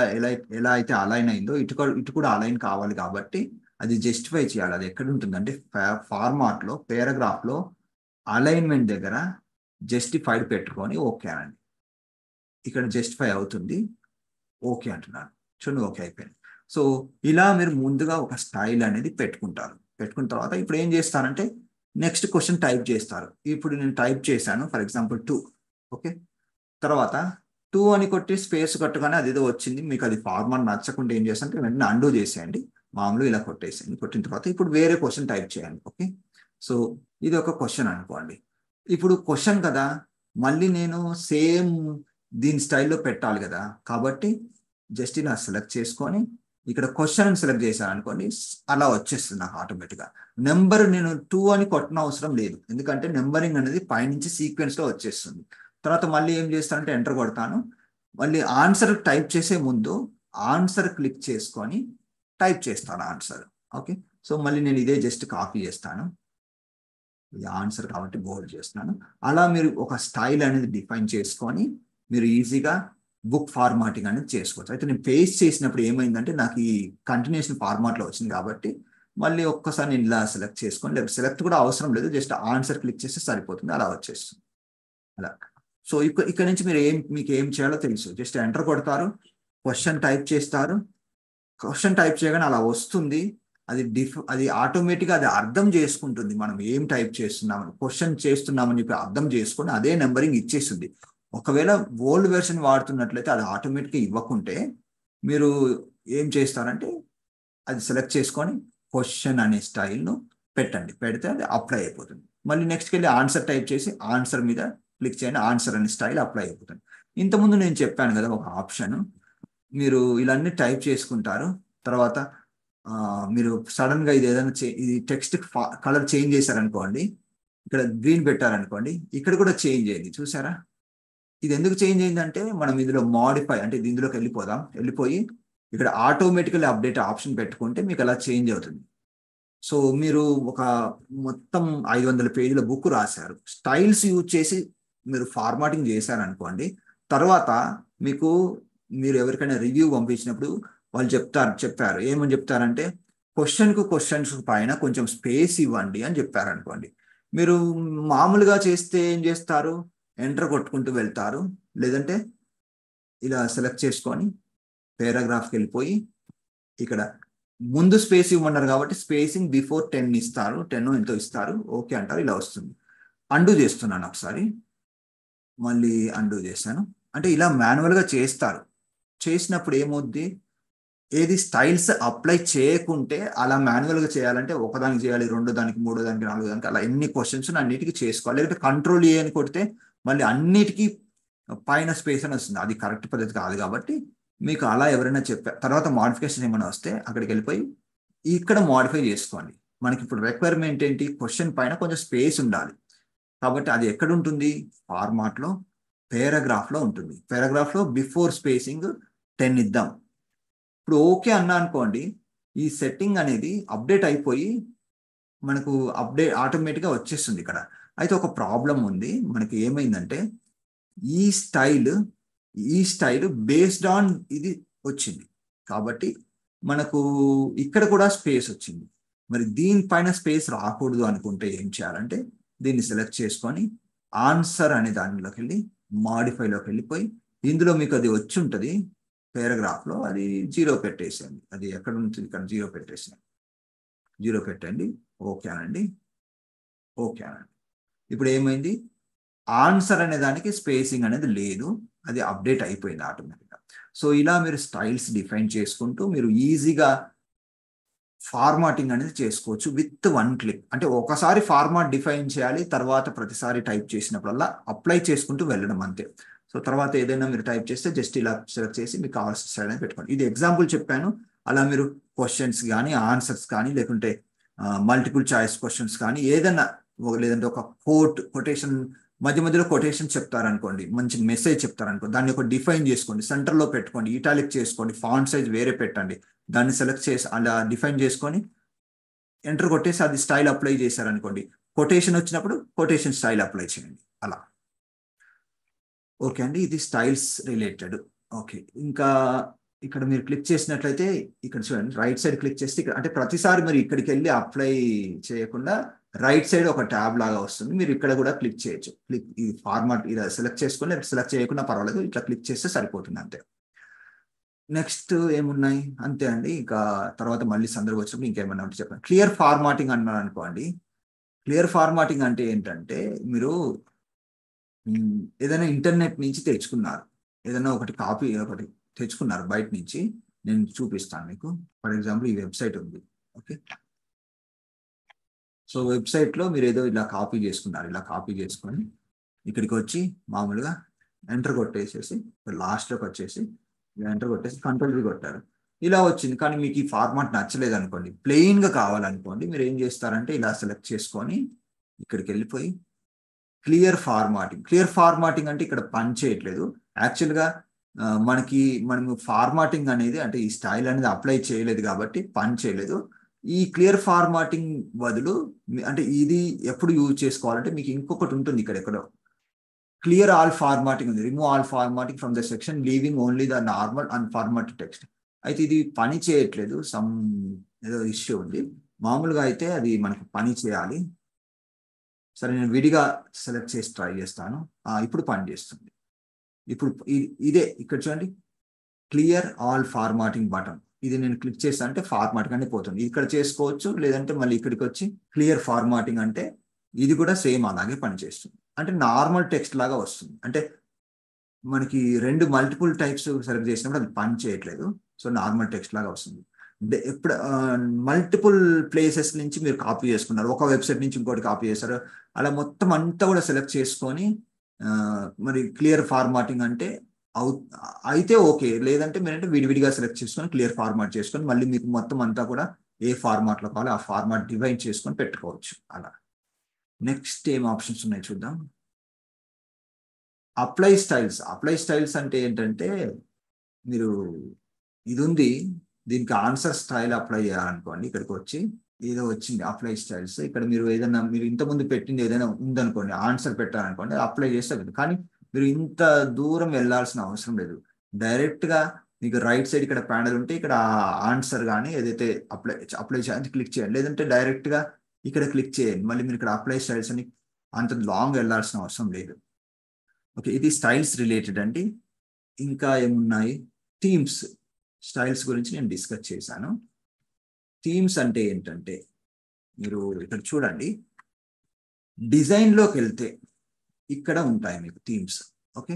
ఎలా అయితే అలైన్ అయిందో ఇటు కూడా అలైన్ కావాలి. కాబట్టి అది జస్టిఫై చేయాలి. అది ఎక్కడ ఉంటుందంటే ఫార్మాట్లో, పారాగ్రాఫ్లో అలైన్మెంట్ దగ్గర జస్టిఫైడ్ పెట్టుకొని ఓకే అనండి. ఇక్కడ జస్టిఫై అవుతుంది, ఓకే అంటున్నాను. చూడండి, ఓకే అయిపోయింది. సో ఇలా మీరు ముందుగా ఒక స్టైల్ అనేది పెట్టుకుంటారు. పెట్టుకున్న తర్వాత ఇప్పుడు ఏం చేస్తారంటే నెక్స్ట్ క్వశ్చన్ టైప్ చేస్తారు. ఇప్పుడు నేను టైప్ చేశాను ఫర్ ఎగ్జాంపుల్ 2. ఓకే, తర్వాత 2 అని కొట్టి స్పేస్ కొట్టగానే అది ఏదో వచ్చింది. మీకు అది ఫార్మాట్ నచ్చకుండా ఏం చేస్తారంటే వెంటనే అండూ చేసేయండి. మామూలుగా ఇలా కొట్టేసేయండి. కొట్టిన తర్వాత ఇప్పుడు వేరే క్వశ్చన్ టైప్ చేయండి. ఓకే, సో ఇది ఒక క్వశ్చన్ అనుకోండి. ఇప్పుడు క్వశ్చన్ కదా, మళ్ళీ నేను సేమ్ దీని స్టైల్లో పెట్టాలి కదా, కాబట్టి జస్ట్ ఇలా సెలెక్ట్ చేసుకొని ఇక్కడ క్వశ్చన్ సెలెక్ట్ చేశాను అనుకోండి, అలా వచ్చేస్తుంది నాకు ఆటోమేటిక్గా. నెంబర్ నేను 2 అని కొట్టన అవసరం లేదు, ఎందుకంటే నెంబరింగ్ అనేది పైనుంచి సీక్వెన్స్లో వచ్చేస్తుంది. తర్వాత మళ్ళీ ఏం చేస్తానంటే ఎంటర్ కొడతాను. మళ్ళీ ఆన్సర్ టైప్ చేసే ముందు ఆన్సర్ క్లిక్ చేసుకొని టైప్ చేస్తాను ఆన్సర్. ఓకే, సో మళ్ళీ నేను ఇదే జస్ట్ కాపీ చేస్తాను. ఇది ఆన్సర్ కాబట్టి బోల్డ్ చేస్తున్నాను. అలా మీరు ఒక స్టైల్ అనేది డిఫైన్ చేసుకొని మీరు ఈజీగా బుక్ ఫార్మాటింగ్ అనేది చేసుకోవచ్చు. అయితే నేను పేస్ట్ చేసినప్పుడు ఏమైందంటే నాకు ఈ కంటిన్యూషన్ ఫార్మాట్లో వచ్చింది కాబట్టి మళ్ళీ ఒక్కసారి నేను ఇలా సెలెక్ట్ చేసుకొని, లేదా సెలెక్ట్ కూడా అవసరం లేదు, జస్ట్ ఆన్సర్ క్లిక్ చేస్తే సరిపోతుంది, అలా వచ్చేస్తుంది అలా. సో ఇక్కడ నుంచి మీకు ఏం చేయాలో తెలుసు. జస్ట్ ఎంటర్ కొడతారు, క్వశ్చన్ టైప్ చేస్తారు. క్వశ్చన్ టైప్ చేయగానే అలా వస్తుంది. అది ఆటోమేటిక్గా అది అర్థం చేసుకుంటుంది మనం ఏం టైప్ చేస్తున్నామని, క్వశ్చన్ చేస్తున్నామని చెప్పి అర్థం చేసుకొని అదే నెంబరింగ్ ఇచ్చేస్తుంది. ఒకవేళ ఓల్డ్ వెర్షన్ వాడుతున్నట్లయితే అది ఆటోమేటిక్గా ఇవ్వకుంటే మీరు ఏం చేస్తారంటే అది సెలెక్ట్ చేసుకొని క్వశ్చన్ అనే స్టైల్ను పెట్టండి. పెడితే అది అప్లై అయిపోతుంది. మళ్ళీ నెక్స్ట్కి వెళ్ళి ఆన్సర్ టైప్ చేసి ఆన్సర్ మీద క్లిక్ చేయండి, ఆన్సర్ అనే స్టైల్ అప్లై అయిపోతుంది. ఇంతకుముందు నేను చెప్పాను కదా ఒక ఆప్షన్, మీరు ఇలాన్ని టైప్ చేసుకుంటారు. తర్వాత మీరు సడన్గా ఇది ఏదైనా ఇది టెక్స్ట్ కలర్ చేంజ్ చేశారనుకోండి, ఇక్కడ గ్రీన్ పెట్టారనుకోండి, ఇక్కడ కూడా చేంజ్ అయింది చూసారా. ఇది ఎందుకు చేంజ్ అయిందంటే మనం ఇందులో మాడిఫై అంటే ఇందులోకి వెళ్ళిపోయి ఇక్కడ ఆటోమేటికల్లీ అప్డేట్ ఆప్షన్ పెట్టుకుంటే మీకు అలా చేంజ్ అవుతుంది. సో మీరు ఒక మొత్తం 500 పేజీల బుక్ రాశారు, స్టైల్స్ యూజ్ చేసి మీరు ఫార్మాటింగ్ చేశారనుకోండి, తర్వాత మీరు ఎవరికైనా రివ్యూ పంపించినప్పుడు వాళ్ళు చెప్పారు ఏమని చెప్తారంటే క్వశ్చన్స్ పైన కొంచెం స్పేస్ ఇవ్వండి అని చెప్పారనుకోండి. మీరు మామూలుగా చేస్తే ఏం చేస్తారు, ఎంటర్ కొట్టుకుంటూ వెళ్తారు, లేదంటే ఇలా సెలెక్ట్ చేసుకొని పారాగ్రాఫ్కి వెళ్ళిపోయి ఇక్కడ ముందు స్పేస్ ఇవ్వమన్నారు కాబట్టి స్పేసింగ్ బిఫోర్ 10 ఇస్తారు, 10 ఎంతో ఇస్తారు, ఓకే అంటారు, ఇలా వస్తుంది. అండూ చేస్తున్నాను ఒకసారి, మళ్ళీ అండూ చేశాను. అంటే ఇలా మాన్యువల్గా చేసినప్పుడు ఏమవుద్ది, ఏది స్టైల్స్ అప్లై చేయకుంటే అలా మాన్యువల్గా చేయాలంటే ఒకదానికి చేయాలి, రెండో దానికి, మూడో దానికి, నాలుగో దానికి, అలా ఎన్ని క్వశ్చన్స్ అన్నిటికీ చేసుకోవాలి. లేకపోతే కంట్రోల్ ఏ అని కొడితే మళ్ళీ అన్నిటికీ పైన స్పేస్ అని వస్తుంది, అది కరెక్ట్ పద్ధతి కాదు. కాబట్టి మీకు అలా ఎవరైనా చెప్పారు, తర్వాత మోడిఫికేషన్ ఏమైనా వస్తే అక్కడికి వెళ్ళిపోయి ఇక్కడ మోడిఫై చేసుకోండి. మనకి ఇప్పుడు రిక్వైర్మెంట్ ఏంటి, క్వశ్చన్ పైన కొంచెం స్పేస్ ఉండాలి. కాబట్టి అది ఎక్కడ ఉంటుంది, ఫార్మాట్లో పారాగ్రాఫ్లో ఉంటుంది. పారాగ్రాఫ్లో బిఫోర్ స్పేసింగ్ 10 ఇద్దాం. ఇప్పుడు ఓకే అన్నా అనుకోండి, ఈ సెట్టింగ్ అనేది అప్డేట్ అయిపోయి మనకు ఆటోమేటిక్గా వచ్చేస్తుంది ఇక్కడ. అయితే ఒక ప్రాబ్లం ఉంది, మనకి ఏమైందంటే ఈ స్టైల్ బేస్డ్ ఆన్ ఇది వచ్చింది కాబట్టి మనకు ఇక్కడ కూడా స్పేస్ వచ్చింది. మరి దీనిపైన స్పేస్ రాకూడదు అనుకుంటే ఏం చేయాలంటే దీన్ని సెలెక్ట్ చేసుకొని ఆన్సర్ అనే దానిలోకి వెళ్ళి మాడిఫైలోకి వెళ్ళిపోయి ఇందులో మీకు అది వచ్చి ఉంటుంది పారాగ్రాఫ్లో, అది 0 పెట్టేసేయండి. అది ఎక్కడ ఉంటుంది, ఇక్కడ 0 పెట్టేసేయండి. 0 పెట్టండి, ఓకే అనండి. ఇప్పుడు ఏమైంది, ఆన్సర్ అనే దానికి స్పేసింగ్ అనేది లేదు, అది అప్డేట్ అయిపోయింది ఆటోమేటిక్గా. సో ఇలా మీరు స్టైల్స్ డిఫైన్ చేసుకుంటూ మీరు ఈజీగా ఫార్మాటింగ్ అనేది చేసుకోవచ్చు విత్ 1 క్లిక్. అంటే ఒకసారి ఫార్మాట్ డిఫైన్ చేయాలి, తర్వాత ప్రతిసారి టైప్ చేసినప్పుడల్లా అప్లై చేసుకుంటూ వెళ్ళడం అంతే. సో తర్వాత ఏదైనా మీరు టైప్ చేస్తే జస్ట్ ఇలా సెలెక్ట్ చేసి మీకు కావాల్సిన స్టైల్ అనేది పెట్టుకోండి. ఇది ఎగ్జాంపుల్ చెప్పాను. అలా మీరు క్వశ్చన్స్ కానీ, ఆన్సర్స్ కానీ, లేకుంటే మల్టిపుల్ చాయిస్ క్వశ్చన్స్ కానీ ఏదైనా, లేదంటే ఒక కొటేషన్ మధ్యలో కొటేషన్ చెప్తారనుకోండి, మంచి మెసేజ్ చెప్తారనుకోండి, దాన్ని ఒక డిఫైన్ చేసుకోండి, సెంటర్లో పెట్టుకోండి, ఇటాలిక్ చేసుకోండి, ఫాంట్ సైజ్ వేరే పెట్టండి, దాన్ని సెలెక్ట్ చేసి అలా డిఫైన్ చేసుకొని ఎంటర్ కొట్టేసి అది స్టైల్ అప్లై చేశారనుకోండి, కొటేషన్ వచ్చినప్పుడు కొటేషన్ స్టైల్ అప్లై చేయండి అలా. ఓకే అండి, ఇది స్టైల్స్ రిలేటెడ్. ఓకే, ఇంకా ఇక్కడ మీరు క్లిక్ చేసినట్లయితే ఇక్కడ చూడండి, రైట్ సైడ్ క్లిక్ చేస్తే ఇక్కడ అంటే ప్రతిసారి మీరు ఇక్కడికి వెళ్ళి అప్లై చేయకుండా రైట్ సైడ్ ఒక ట్యాబ్ లాగా వస్తుంది, మీరు ఇక్కడ కూడా క్లిక్ చేయొచ్చు. ఈ ఫార్మాట్ ఇలా సెలెక్ట్ చేసుకొని, సెలెక్ట్ చేయకుండా పర్వాలేదు, ఇట్లా క్లిక్ చేస్తే సరిపోతుంది అంతే. నెక్స్ట్ ఏమున్నాయి, అంతే అండి. ఇంకా తర్వాత మళ్ళీ సందర్భం వచ్చినప్పుడు ఇంకేమన్నా ఉంటే చెప్పండి. క్లియర్ ఫార్మాటింగ్ అన్నారు అనుకోండి, క్లియర్ ఫార్మాటింగ్ అంటే ఏంటంటే మీరు ఏదైనా ఇంటర్నెట్ నుంచి తెచ్చుకున్నారు, ఏదైనా ఒకటి తెచ్చుకున్నారు బయట నుంచి. నేను చూపిస్తాను మీకు. ఫర్ ఎగ్జాంపుల్ ఈ వెబ్సైట్ ఉంది. ఓకే, సో వెబ్సైట్లో మీరు ఏదో ఇలా కాపీ చేసుకున్నారు. ఇలా కాపీ చేసుకొని ఇక్కడికి వచ్చి మామూలుగా ఎంటర్ కొట్టేసేసి లాస్ట్లోకి వచ్చేసి ఎంటర్ కొట్టేసి కంట్రోల్ కొట్టారు, ఇలా వచ్చింది. కానీ మీకు ఈ ఫార్మాట్ నచ్చలేదు అనుకోండి, ప్లెయిన్గా కావాలనుకోండి, మీరు ఏం చేస్తారంటే ఇలా సెలెక్ట్ చేసుకొని ఇక్కడికి వెళ్ళిపోయి క్లియర్ ఫార్మాటింగ్ అంటే ఇక్కడ పని చేయట్లేదు యాక్చువల్గా. మనము ఫార్మాటింగ్ అనేది అంటే ఈ స్టైల్ అనేది అప్లై చేయలేదు కాబట్టి పని చేయలేదు. ఈ క్లియర్ ఫార్మాటింగ్ బదులు అంటే ఇది ఎప్పుడు యూజ్ చేసుకోవాలంటే మీకు ఇంకొకటి ఉంటుంది ఇక్కడ ఎక్కడో, క్లియర్ ఆల్ ఫార్మాటింగ్ ఉంది. Remove all formatting from the section leaving only the normal unformatted text. అయితే ఇది పని చేయట్లేదు, సమ్ ఏదో ఇష్యూ ఉంది. మామూలుగా అయితే అది మనకు పని చేయాలి. సరే, నేను విడిగా సెలెక్ట్ చేసి ట్రై చేస్తాను. ఇప్పుడు పని చేస్తుంది. ఇప్పుడు ఇదే ఇక్కడ చూడండి, క్లియర్ ఆల్ ఫార్మాటింగ్ బటన్. ఇది నేను క్లిక్ చేస్తాను అంటే ఫార్మాటింగ్ అని పోతుంది. ఇక్కడ చేసుకోవచ్చు, లేదంటే మళ్ళీ ఇక్కడికి వచ్చి క్లియర్ ఫార్మాటింగ్ అంటే ఇది కూడా సేమ్ అలాగే పనిచేస్తుంది. అంటే నార్మల్ టెక్స్ట్ లాగా వస్తుంది. అంటే మనకి రెండు మల్టిపుల్ టైప్స్ సెలెక్ట్ చేసినప్పుడు అది పని చేయట్లేదు, సో నార్మల్ టెక్స్ట్ లాగా వస్తుంది. ఎప్పుడు మల్టిపుల్ ప్లేసెస్ నుంచి మీరు కాపీ చేసుకున్నారు, ఒక వెబ్సైట్ నుంచి ఇంకోటి కాపీ చేశారు, అలా మొత్తం అంతా కూడా సెలెక్ట్ చేసుకొని మరి క్లియర్ ఫార్మాటింగ్ అంటే అయితే ఓకే, లేదంటే మీరంటే విడివిడిగా సెలెక్ట్ చేసుకొని క్లియర్ ఫార్మాట్ చేసుకొని మళ్ళీ మీకు మొత్తం అంతా కూడా ఏ ఫార్మాట్లో కావాలో ఆ ఫార్మాట్ డివైడ్ చేసుకొని పెట్టుకోవచ్చు అలా. నెక్స్ట్ ఏం ఆప్షన్స్ ఉన్నాయి చూద్దాం. అప్లై స్టైల్స్ అంటే ఏంటంటే మీరు ఇది ఉంది, దీనికి ఆన్సర్ స్టైల్ అప్లై చేయాలనుకోండి, ఇక్కడికి వచ్చి ఏదో వచ్చింది అప్లై స్టైల్స్. ఇక్కడ మీరు ఏదైనా మీరు ఇంతకుముందు పెట్టింది ఏదైనా ఉందనుకోండి, ఆన్సర్ పెట్టాలనుకోండి, అప్లై చేస్తే కానీ మీరు ఇంత దూరం వెళ్ళాల్సిన అవసరం లేదు. డైరెక్ట్గా మీకు రైట్ సైడ్ ఇక్కడ ప్యానల్ ఉంటే ఇక్కడ ఆన్సర్ కానీ ఏదైతే అప్లై చేయాలి క్లిక్ చేయండి, లేదంటే డైరెక్ట్గా ఇక్కడ క్లిక్ చేయండి. మళ్ళీ మీరు ఇక్కడ అప్లై స్టైల్స్ అని అంత లాంగ్ వెళ్ళాల్సిన అవసరం లేదు. ఓకే, ఇది స్టైల్స్ రిలేటెడ్ అండి. ఇంకా ఏమున్నాయి, థీమ్స్. స్టైల్స్ గురించి నేను డిస్కస్ చేశాను. థీమ్స్ అంటే ఏంటంటే మీరు ఇక్కడ చూడండి, డిజైన్లోకి వెళ్తే ఇక్కడ ఉంటాయి మీకు థీమ్స్. ఓకే,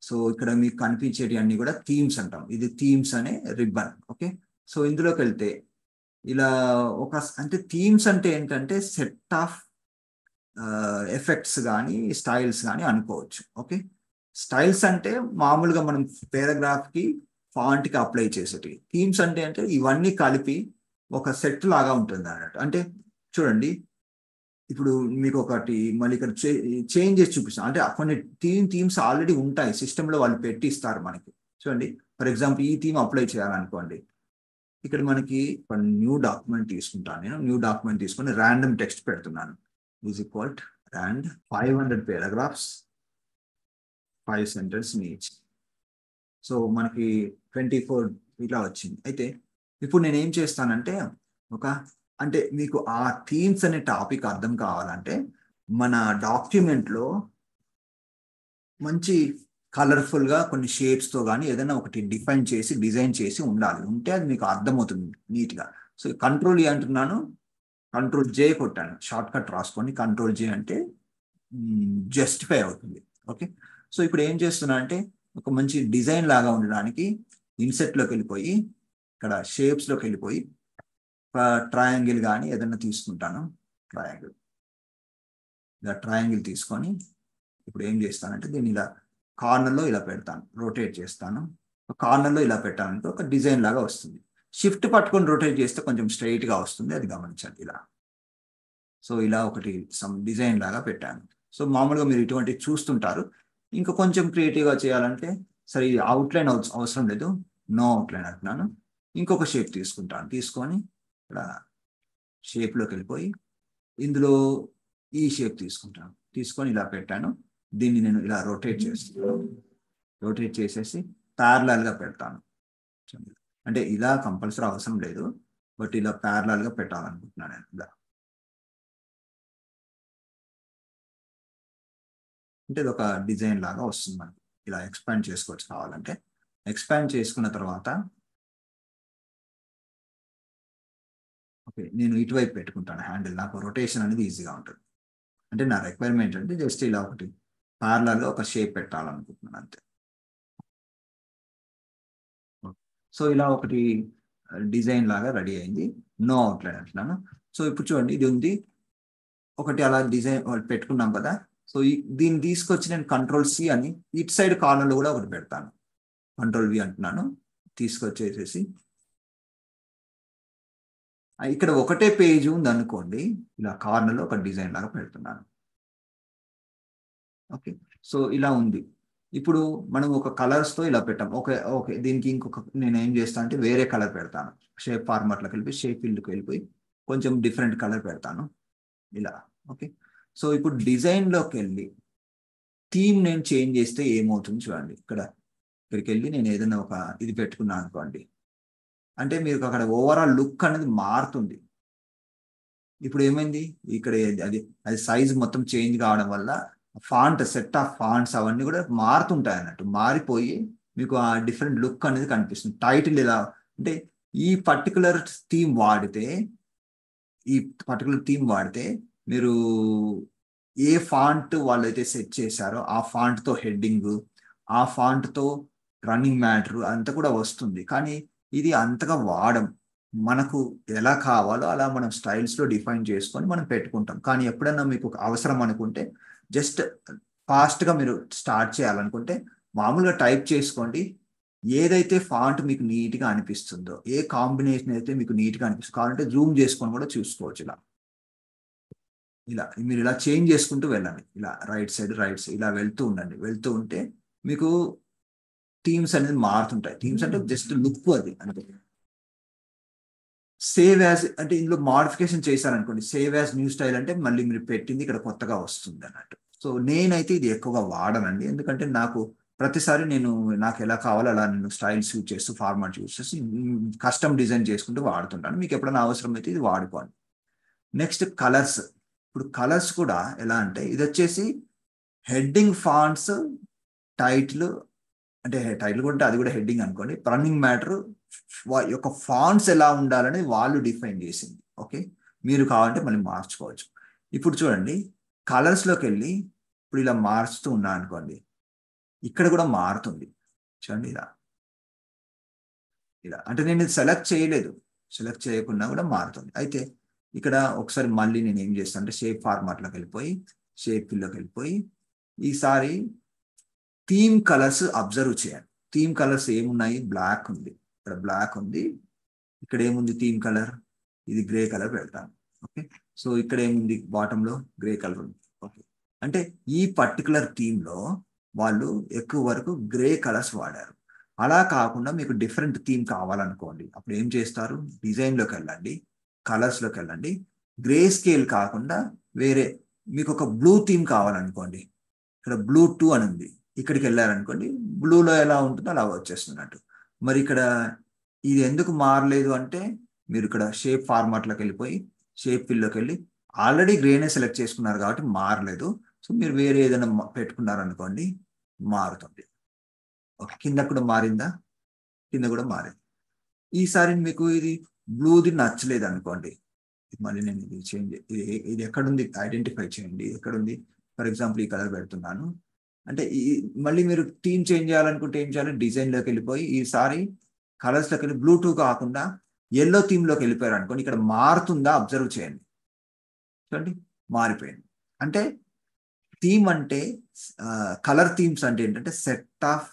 సో ఇక్కడ మీకు కనిపించేటి అన్ని కూడా థీమ్స్ అంటాం. ఇది థీమ్స్ అనే రిబ్బన్. ఓకే, సో ఇందులోకి వెళ్తే ఇలా అంటే థీమ్స్ అంటే ఏంటంటే సెట్ ఆఫ్ ఎఫెక్ట్స్ కానీ స్టైల్స్ కానీ అనుకోవచ్చు. ఓకే, స్టైల్స్ అంటే మామూలుగా మనం పేరాగ్రాఫ్కి ఫాంట్కి అప్లై చేసేటి. థీమ్స్ అంటే ఇవన్నీ కలిపి ఒక సెట్ లాగా ఉంటుంది అన్నట్టు. అంటే చూడండి, ఇప్పుడు మీకు ఒకటి మళ్ళీ ఇక్కడ చేంజ్ చేసి చూపిస్తాను. అంటే కొన్ని థీమ్స్ ఆల్రెడీ ఉంటాయి సిస్టంలో, వాళ్ళు పెట్టి ఇస్తారు మనకి. చూడండి, ఫర్ ఎగ్జాంపుల్ ఈ థీమ్ అప్లై చేయాలనుకోండి, ఇక్కడ మనకి న్యూ డాక్యుమెంట్ తీసుకుంటాను. నేను న్యూ డాక్యుమెంట్ తీసుకొని ర్యాండమ్ టెక్స్ట్ పెడుతున్నాను. Is equal rand 500 paragraphs 5 sentence each. So మనకి 24 ఇలా వచ్చింది. అయితే ఇప్పుడు నేను ఏం చేస్తానంటే అంటే మీకు ఆ థీమ్స్ అనే టాపిక్ అర్థం కావాలంటే మన డాక్యుమెంట్లో మంచి కలర్ఫుల్గా కొన్ని షేప్స్తో కానీ ఏదైనా ఒకటి డిఫైన్ చేసి డిజైన్ చేసి ఉండాలి. ఉంటే అది మీకు అర్థమవుతుంది నీట్గా. సో కంట్రోల్ ఏ అంటున్నాను, కంట్రోల్ జే కొట్టాను, షార్ట్ కట్ రాసుకొని కంట్రోల్ జే అంటే జస్టిఫై అవుతుంది. ఓకే, సో ఇప్పుడు ఏం చేస్తున్నా అంటే ఒక మంచి డిజైన్ లాగా ఉండడానికి ఇన్సెట్లోకి వెళ్ళిపోయి ఇక్కడ షేప్స్లోకి వెళ్ళిపోయి ట్రయాంగిల్ కానీ ఏదైనా తీసుకుంటాను. ట్రయాంగిల్ తీసుకొని ఇప్పుడు ఏం చేస్తానంటే దీన్ని ఇలా కార్నర్లో ఇలా పెడతాను, రొటేట్ చేస్తాను. కార్నర్లో ఇలా పెట్టాలంటే ఒక డిజైన్ లాగా వస్తుంది. షిఫ్ట్ పట్టుకొని రొటేట్ చేస్తే కొంచెం స్ట్రైట్గా వస్తుంది, అది గమనించండి ఇలా. సో ఇలా ఒకటి సమ్ డిజైన్ లాగా పెట్టాను. సో మామూలుగా మీరు ఇటువంటివి చూస్తుంటారు. ఇంకా కొంచెం క్రియేటివ్గా చేయాలంటే సరే ఇది అవుట్లైన్ అవసరం లేదు, నో అవుట్లైన్ అంటున్నాను. ఇంకొక షేప్ తీసుకుంటాను, తీసుకొని ఇక్కడ షేప్లోకి వెళ్ళిపోయి ఇందులో ఈ షేప్ తీసుకుంటాను, తీసుకొని ఇలా పెట్టాను. దీన్ని నేను ఇలా రొటేట్ చేస్తాను, రొటేట్ చేసేసి ప్యారలల్గా పెడతాను. అంటే ఇలా కంపల్సరీ అవసరం లేదు, బట్ ఇలా ప్యారలల్గా పెట్టాలనుకుంటున్నాను నేను. ఇలా అంటే ఇది ఒక డిజైన్ లాగా వస్తుంది మనకి. ఇలా ఎక్స్పాండ్ చేసుకోవచ్చు కావాలంటే. ఎక్స్పాండ్ చేసుకున్న తర్వాత ఓకే, నేను ఇటువైపు పెట్టుకుంటాను హ్యాండిల్, నాకు రొటేషన్ అనేది ఈజీగా ఉంటుంది. అంటే నా రిక్వైర్మెంట్ అంటే జస్ట్ ఇలా ఒకటి పార్లర్లో ఒక షేప్ పెట్టాలనుకుంటున్నాను అంతే. సో ఇలా ఒకటి డిజైన్ లాగా రెడీ అయింది, నో అవుట్లైన్ అంటున్నాను. సో ఇప్పుడు చూడండి, ఇది ఉంది ఒకటి అలా డిజైన్ పెట్టుకున్నాం కదా. సో దీన్ని తీసుకొచ్చి నేను కంట్రోల్-C అని ఇటు సైడ్ కార్నర్లో కూడా ఒకటి పెడతాను, కంట్రోల్-V అంటున్నాను. తీసుకొచ్చేసేసి ఇక్కడ ఒకటే పేజ్ ఉంది అనుకోండి, ఇలా కార్నర్లో ఒక డిజైన్ లాగా పెడుతున్నాను. ఓకే, సో ఇలా ఉంది. ఇప్పుడు మనం ఒక కలర్స్తో ఇలా పెట్టాం. ఓకే ఓకే, దీనికి ఇంకొక నేను ఏం చేస్తాను అంటే వేరే కలర్ పెడతాను. షేప్ ఫార్మాట్లోకి వెళ్ళిపోయి షేప్ ఫీల్డ్కి వెళ్ళిపోయి కొంచెం డిఫరెంట్ కలర్ పెడతాను ఇలా. ఓకే, సో ఇప్పుడు డిజైన్లోకి వెళ్ళి థీమ్ నేను చేంజ్ చేస్తే ఏమవుతుంది చూడండి. ఇక్కడికి వెళ్ళి నేను ఏదైనా ఒక ఇది పెట్టుకున్నాను అనుకోండి, అంటే మీకు అక్కడ ఓవరాల్ లుక్ అనేది మారుతుంది. ఇప్పుడు ఏమైంది, ఇక్కడ అది సైజ్ మొత్తం చేంజ్ కావడం వల్ల ఫాంట్, సెట్ ఆఫ్ ఫాంట్స్ అవన్నీ కూడా మారుతుంటాయి అన్నట్టు. మారిపోయి మీకు ఆ డిఫరెంట్ లుక్ అనేది కనిపిస్తుంది. టైటిల్ ఎలా అంటే ఈ పర్టికులర్ థీమ్ వాడితే మీరు ఏ ఫాంట్ వాళ్ళైతే సెట్ చేశారో ఆ ఫాంట్తో హెడ్డింగ్, ఆ ఫాంట్తో రన్నింగ్ మ్యాటర్ అంతా కూడా వస్తుంది. కానీ ఇది అంతగా వాడం, మనకు ఎలా కావాలో అలా మనం స్టైల్స్లో డిఫైన్ చేసుకొని మనం పెట్టుకుంటాం. కానీ ఎప్పుడైనా మీకు అవసరం అనుకుంటే జస్ట్ ఫాస్ట్గా మీరు స్టార్ట్ చేయాలనుకుంటే మామూలుగా టైప్ చేసుకోండి. ఏదైతే ఫాంట్ మీకు నీట్గా అనిపిస్తుందో, ఏ కాంబినేషన్ అయితే మీకు నీట్గా అనిపిస్తుందో కావాలంటే జూమ్ చేసుకొని కూడా చూసుకోవచ్చు. ఇలా మీరు ఇలా చేంజ్ చేసుకుంటూ వెళ్ళండి. ఇలా రైట్ సైడ్ ఇలా వెళ్తూ ఉండండి. వెళ్తూ ఉంటే మీకు థీమ్స్ అనేది మారుతుంటాయి. థీమ్స్ అంటే జస్ట్ లుక్ అది అంటే. సేవ్ యాజ్ అంటే ఇందులో మాడిఫికేషన్ చేశారనుకోండి, సేవ్ యాజ్ న్యూ స్టైల్ అంటే మళ్ళీ మీరు పెట్టింది ఇక్కడ కొత్తగా వస్తుంది అన్నట్టు. సో నేనైతే ఇది ఎక్కువగా వాడనండి, ఎందుకంటే ప్రతిసారి నాకు ఎలా కావాలో అలా నేను స్టైల్స్ యూజ్ చేస్తూ ఫార్మాట్ యూజ్ చేసి కస్టమ్ డిజైన్ చేసుకుంటూ వాడుతుంటాను. మీకు ఎప్పుడైనా అవసరం అయితే ఇది వాడుకోండి. Next colours. ఇప్పుడు కలర్స్ కూడా ఎలా అంటే ఇది వచ్చేసి హెడ్డింగ్ ఫాంట్స్, టైటిల్ అంటే టైటిల్ కూడా అది కూడా హెడ్డింగ్ అనుకోండి. రన్నింగ్ మ్యాటర్ యొక్క ఫాంట్స్ ఎలా ఉండాలని వాళ్ళు డిఫైన్ చేసింది. ఓకే, మీరు కావాలంటే మళ్ళీ మార్చుకోవచ్చు. ఇప్పుడు చూడండి, కలర్స్లోకి వెళ్ళి ఇప్పుడు ఇలా మార్చుతూ ఉన్నా అనుకోండి, ఇక్కడ కూడా మారుతుంది చూడండి. ఇలా అంటే నేను సెలెక్ట్ చేయలేదు, సెలెక్ట్ చేయకుండా కూడా మారుతుంది. అయితే ఇక్కడ ఒకసారి మళ్ళీ నేను ఏం చేస్తాను అంటే షేప్ ఫార్మాట్లోకి వెళ్ళిపోయి షేప్ ఫీల్డ్లోకి వెళ్ళిపోయి ఈసారి థీమ్ కలర్స్ అబ్జర్వ్ చేయండి. థీమ్ కలర్స్ ఏమున్నాయి, బ్లాక్ ఉంది, ఇక్కడ బ్లాక్ ఉంది, ఇక్కడ ఏముంది థీమ్ కలర్, ఇది గ్రే కలర్ పెడతాను. ఓకే, సో ఇక్కడ ఏముంది బాటంలో గ్రే కలర్ ఉంది. ఓకే, అంటే ఈ పర్టికులర్ థీమ్లో వాళ్ళు ఎక్కువ వరకు గ్రే కలర్స్ వాడారు. అలా కాకుండా మీకు డిఫరెంట్ థీమ్ కావాలనుకోండి, అప్పుడు ఏం చేస్తారు, డిజైన్లోకి వెళ్ళండి, కలర్స్లోకి వెళ్ళండి, గ్రే స్కేల్ కాకుండా వేరే మీకు ఒక బ్లూ థీమ్ కావాలనుకోండి, ఇక్కడ బ్లూ 2 అని ఉంది, ఇక్కడికి వెళ్ళారనుకోండి బ్లూలో ఎలా ఉంటుందో అలా వచ్చేస్తున్నట్టు. మరి ఇక్కడ ఇది ఎందుకు మారలేదు అంటే మీరు ఇక్కడ షేప్ ఫార్మాట్లోకి వెళ్ళిపోయి షేప్ ఫీల్డ్లోకి వెళ్ళి ఆల్రెడీ గ్రేనే సెలెక్ట్ చేసుకున్నారు కాబట్టి మారలేదు. సో మీరు వేరే ఏదైనా పెట్టుకున్నారనుకోండి మారుతుంది. ఓకే, కింద కూడా మారిందా, కింద కూడా మారింది. ఈసారి మీకు ఇది బ్లూది నచ్చలేదు అనుకోండి, మళ్ళీ నేను ఇది చేంజ్, ఇది ఎక్కడుంది ఐడెంటిఫై చేయండి, ఎక్కడుంది. ఫర్ ఎగ్జాంపుల్ ఈ కలర్ పెడుతున్నాను అంటే మళ్ళీ మీరు థీమ్ చేంజ్ చేయాలనుకుంటే ఏం చేయాలి, డిజైన్లోకి వెళ్ళిపోయి ఈసారి కలర్స్లోకి వెళ్ళి బ్లూ 2 కాకుండా ఎల్లో థీమ్లోకి వెళ్ళిపోయారు అనుకోండి, ఇక్కడ మారుతుందా అబ్జర్వ్ చేయండి. చూడండి మారిపోయింది. అంటే థీమ్ అంటే కలర్ థీమ్స్ అంటే ఏంటంటే సెట్ ఆఫ్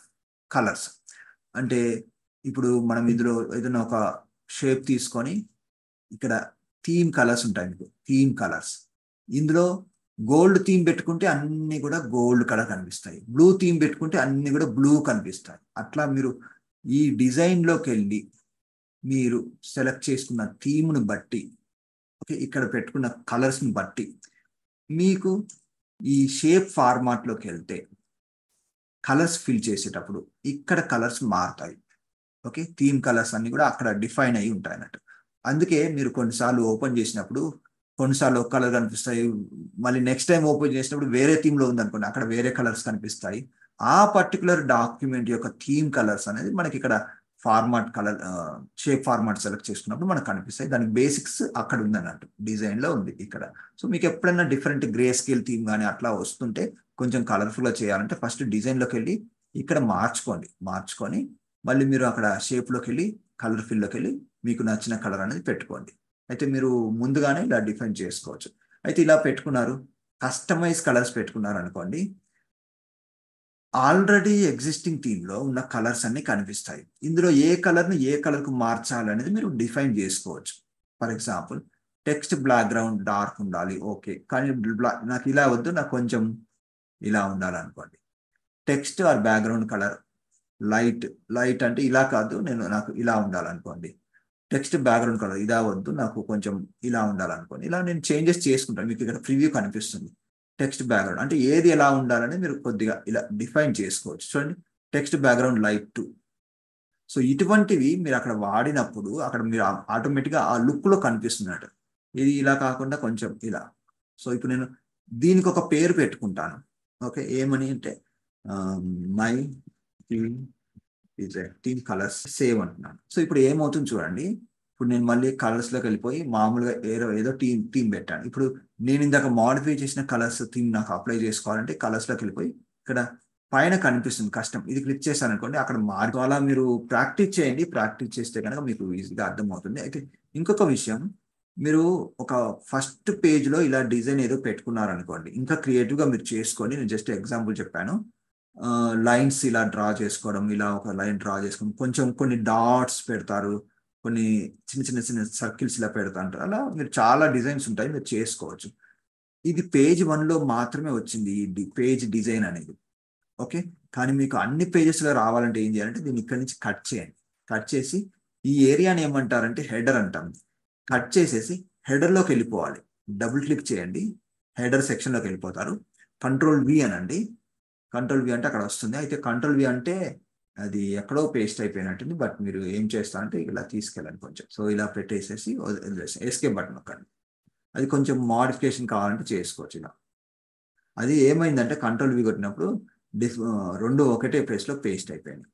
కలర్స్. అంటే ఇప్పుడు మనం ఇందులో ఏదైనా ఒక షేప్ తీసుకొని ఇక్కడ థీమ్ కలర్స్ ఉంటాయి, మీకు థీమ్ కలర్స్. ఇందులో గోల్డ్ థీమ్ పెట్టుకుంటే అన్ని కూడా గోల్డ్ కలర్ కనిపిస్తాయి, బ్లూ థీమ్ పెట్టుకుంటే అన్ని కూడా బ్లూ కనిపిస్తాయి. అట్లా మీరు ఈ డిజైన్లోకి వెళ్ళి మీరు సెలెక్ట్ చేసుకున్న థీమ్ను బట్టి, ఓకే, ఇక్కడ పెట్టుకున్న కలర్స్ని బట్టి మీకు ఈ షేప్ ఫార్మాట్లోకి వెళ్తే కలర్స్ ఫిల్ చేసేటప్పుడు ఇక్కడ కలర్స్ మారుతాయి. ఓకే, థీమ్ కలర్స్ అన్ని కూడా అక్కడ డిఫైన్ అయి ఉంటాయి అన్నట్టు. అందుకే మీరు కొన్నిసార్లు ఓపెన్ చేసినప్పుడు కొన్నిసార్లు ఒక కలర్ కనిపిస్తాయి, మళ్ళీ నెక్స్ట్ టైం ఓపెన్ చేసినప్పుడు వేరే థీమ్లో ఉందనుకోండి అక్కడ వేరే కలర్స్ కనిపిస్తాయి. ఆ పర్టికులర్ డాక్యుమెంట్ యొక్క థీమ్ కలర్స్ అనేది మనకి ఇక్కడ format colour shape format select చేసుకున్నప్పుడు మనకు కనిపిస్తాయి. దానికి బేసిక్స్ అక్కడ ఉంది అన్నట్టు, డిజైన్లో ఉంది ఇక్కడ. సో మీకు ఎప్పుడైనా డిఫరెంట్ గ్రే స్కేల్ థీమ్ కానీ అట్లా వస్తుంటే కొంచెం కలర్ఫుల్గా చేయాలంటే ఫస్ట్ డిజైన్లోకి వెళ్ళి ఇక్కడ మార్చుకొని మళ్ళీ మీరు అక్కడ షేప్లోకి వెళ్ళి కలర్ ఫిల్లోకి వెళ్ళి మీకు నచ్చిన కలర్ అనేది పెట్టుకోండి. అయితే మీరు ముందుగానే ఇలా డిఫైన్ చేసుకోవచ్చు. అయితే ఇలా పెట్టుకున్నారు, కస్టమైజ్ కలర్స్ పెట్టుకున్నారు అనుకోండి, ఆల్రెడీ ఎగ్జిస్టింగ్ థీమ్లో ఉన్న కలర్స్ అన్ని కనిపిస్తాయి. ఇందులో ఏ కలర్ని ఏ కలర్కు మార్చాలనేది మీరు డిఫైన్ చేసుకోవచ్చు. For example text background dark ఉండాలి, ఓకే, కానీ నాకు ఇలా వద్దు, నాకు కొంచెం ఇలా ఉండాలనుకోండి. Text or background colour light అంటే ఇలా కాదు, నాకు ఇలా ఉండాలనుకోండి. టెక్స్ట్ బ్యాక్గ్రౌండ్ కలర్ ఇలా వద్దు, నాకు కొంచెం ఇలా ఉండాలనుకోండి. ఇలా నేను చేంజెస్ చేసుకుంటాను. మీకు ఇక్కడ ప్రివ్యూ కనిపిస్తుంది. టెక్స్ట్ బ్యాక్గ్రౌండ్ అంటే ఏది ఎలా ఉండాలని మీరు కొద్దిగా ఇలా డిఫైన్ చేసుకోవచ్చు. చూడండి, టెక్స్ట్ బ్యాక్గ్రౌండ్ లైట్ 2. సో ఇటువంటివి మీరు అక్కడ వాడినప్పుడు అక్కడ మీరు ఆటోమేటిక్గా ఆ లుక్లో కనిపిస్తున్నట్టు. ఇది ఇలా కాకుండా కొంచెం ఇలా. సో ఇప్పుడు నేను దీనికి ఒక పేరు పెట్టుకుంటాను. ఓకే, ఏమని అంటే మై థీమ్ కలర్స్ సేవ్ అంటున్నాను. సో ఇప్పుడు ఏమవుతుంది చూడండి, ఇప్పుడు నేను మళ్ళీ కలర్స్లోకి వెళ్ళిపోయి మామూలుగా ఏదో థీమ్ పెట్టాను. ఇప్పుడు నేను ఇందాక మాడిఫై చేసిన కలర్స్ థీమ్ నాకు అప్లై చేసుకోవాలంటే కలర్స్లోకి వెళ్ళిపోయి ఇక్కడ పైన కనిపిస్తుంది కస్టమ్, ఇది క్లిక్ చేశాను అనుకోండి, అక్కడ మార్పు. అలా మీరు ప్రాక్టీస్ చేయండి. ప్రాక్టీస్ చేస్తే కనుక మీకు ఈజీగా అర్థమవుతుంది. అయితే ఇంకొక విషయం, మీరు ఒక ఫస్ట్ పేజ్లో ఇలా డిజైన్ ఏదో పెట్టుకున్నారనుకోండి, ఇంకా క్రియేటివ్గా మీరు చేసుకోండి. నేను జస్ట్ ఎగ్జాంపుల్ చెప్పాను. లైన్స్ ఇలా డ్రా చేసుకోవడం, ఇలా ఒక లైన్ డ్రా చేసుకోవడం, కొంచెం కొన్ని డాట్స్ పెడతారు, కొన్ని చిన్న సర్కిల్స్ ఇలా పెడతారు. అలా మీరు చాలా డిజైన్స్ ఉంటాయి, మీరు చేసుకోవచ్చు. ఇది పేజ్ 1లో మాత్రమే వచ్చింది ఈ పేజ్ డిజైన్ అనేది. ఓకే, కానీ మీకు అన్ని పేజెస్లో రావాలంటే ఏం చేయాలంటే దీన్ని ఇక్కడి నుంచి కట్ చేయండి. కట్ చేసి ఈ ఏరియాని ఏమంటారంటే హెడర్ అంటాం. కట్ చేసేసి హెడర్లోకి వెళ్ళిపోవాలి. డబుల్ క్లిక్ చేయండి, హెడర్ సెక్షన్లోకి వెళ్ళిపోతారు. Ctrl+V అనండి. Ctrl+V అంటే అక్కడ వస్తుంది. అయితే Ctrl+V అంటే అది ఎక్కడో పేస్ట్ అయిపోయినట్టుంది. బట్ మీరు ఏం చేస్తారంటే ఇలా తీసుకెళ్ళండి కొంచెం. సో ఇలా పెట్టేసేసి ఎస్కేప్ బటన్ నొక్కండి. అది కొంచెం మోడిఫికేషన్ కావాలంటే చేసుకోవచ్చు ఇలా. అది ఏమైందంటే Ctrl+V కొట్టినప్పుడు రెండు ఒకటే ప్లేస్లో పేస్ట్ అయిపోయింది.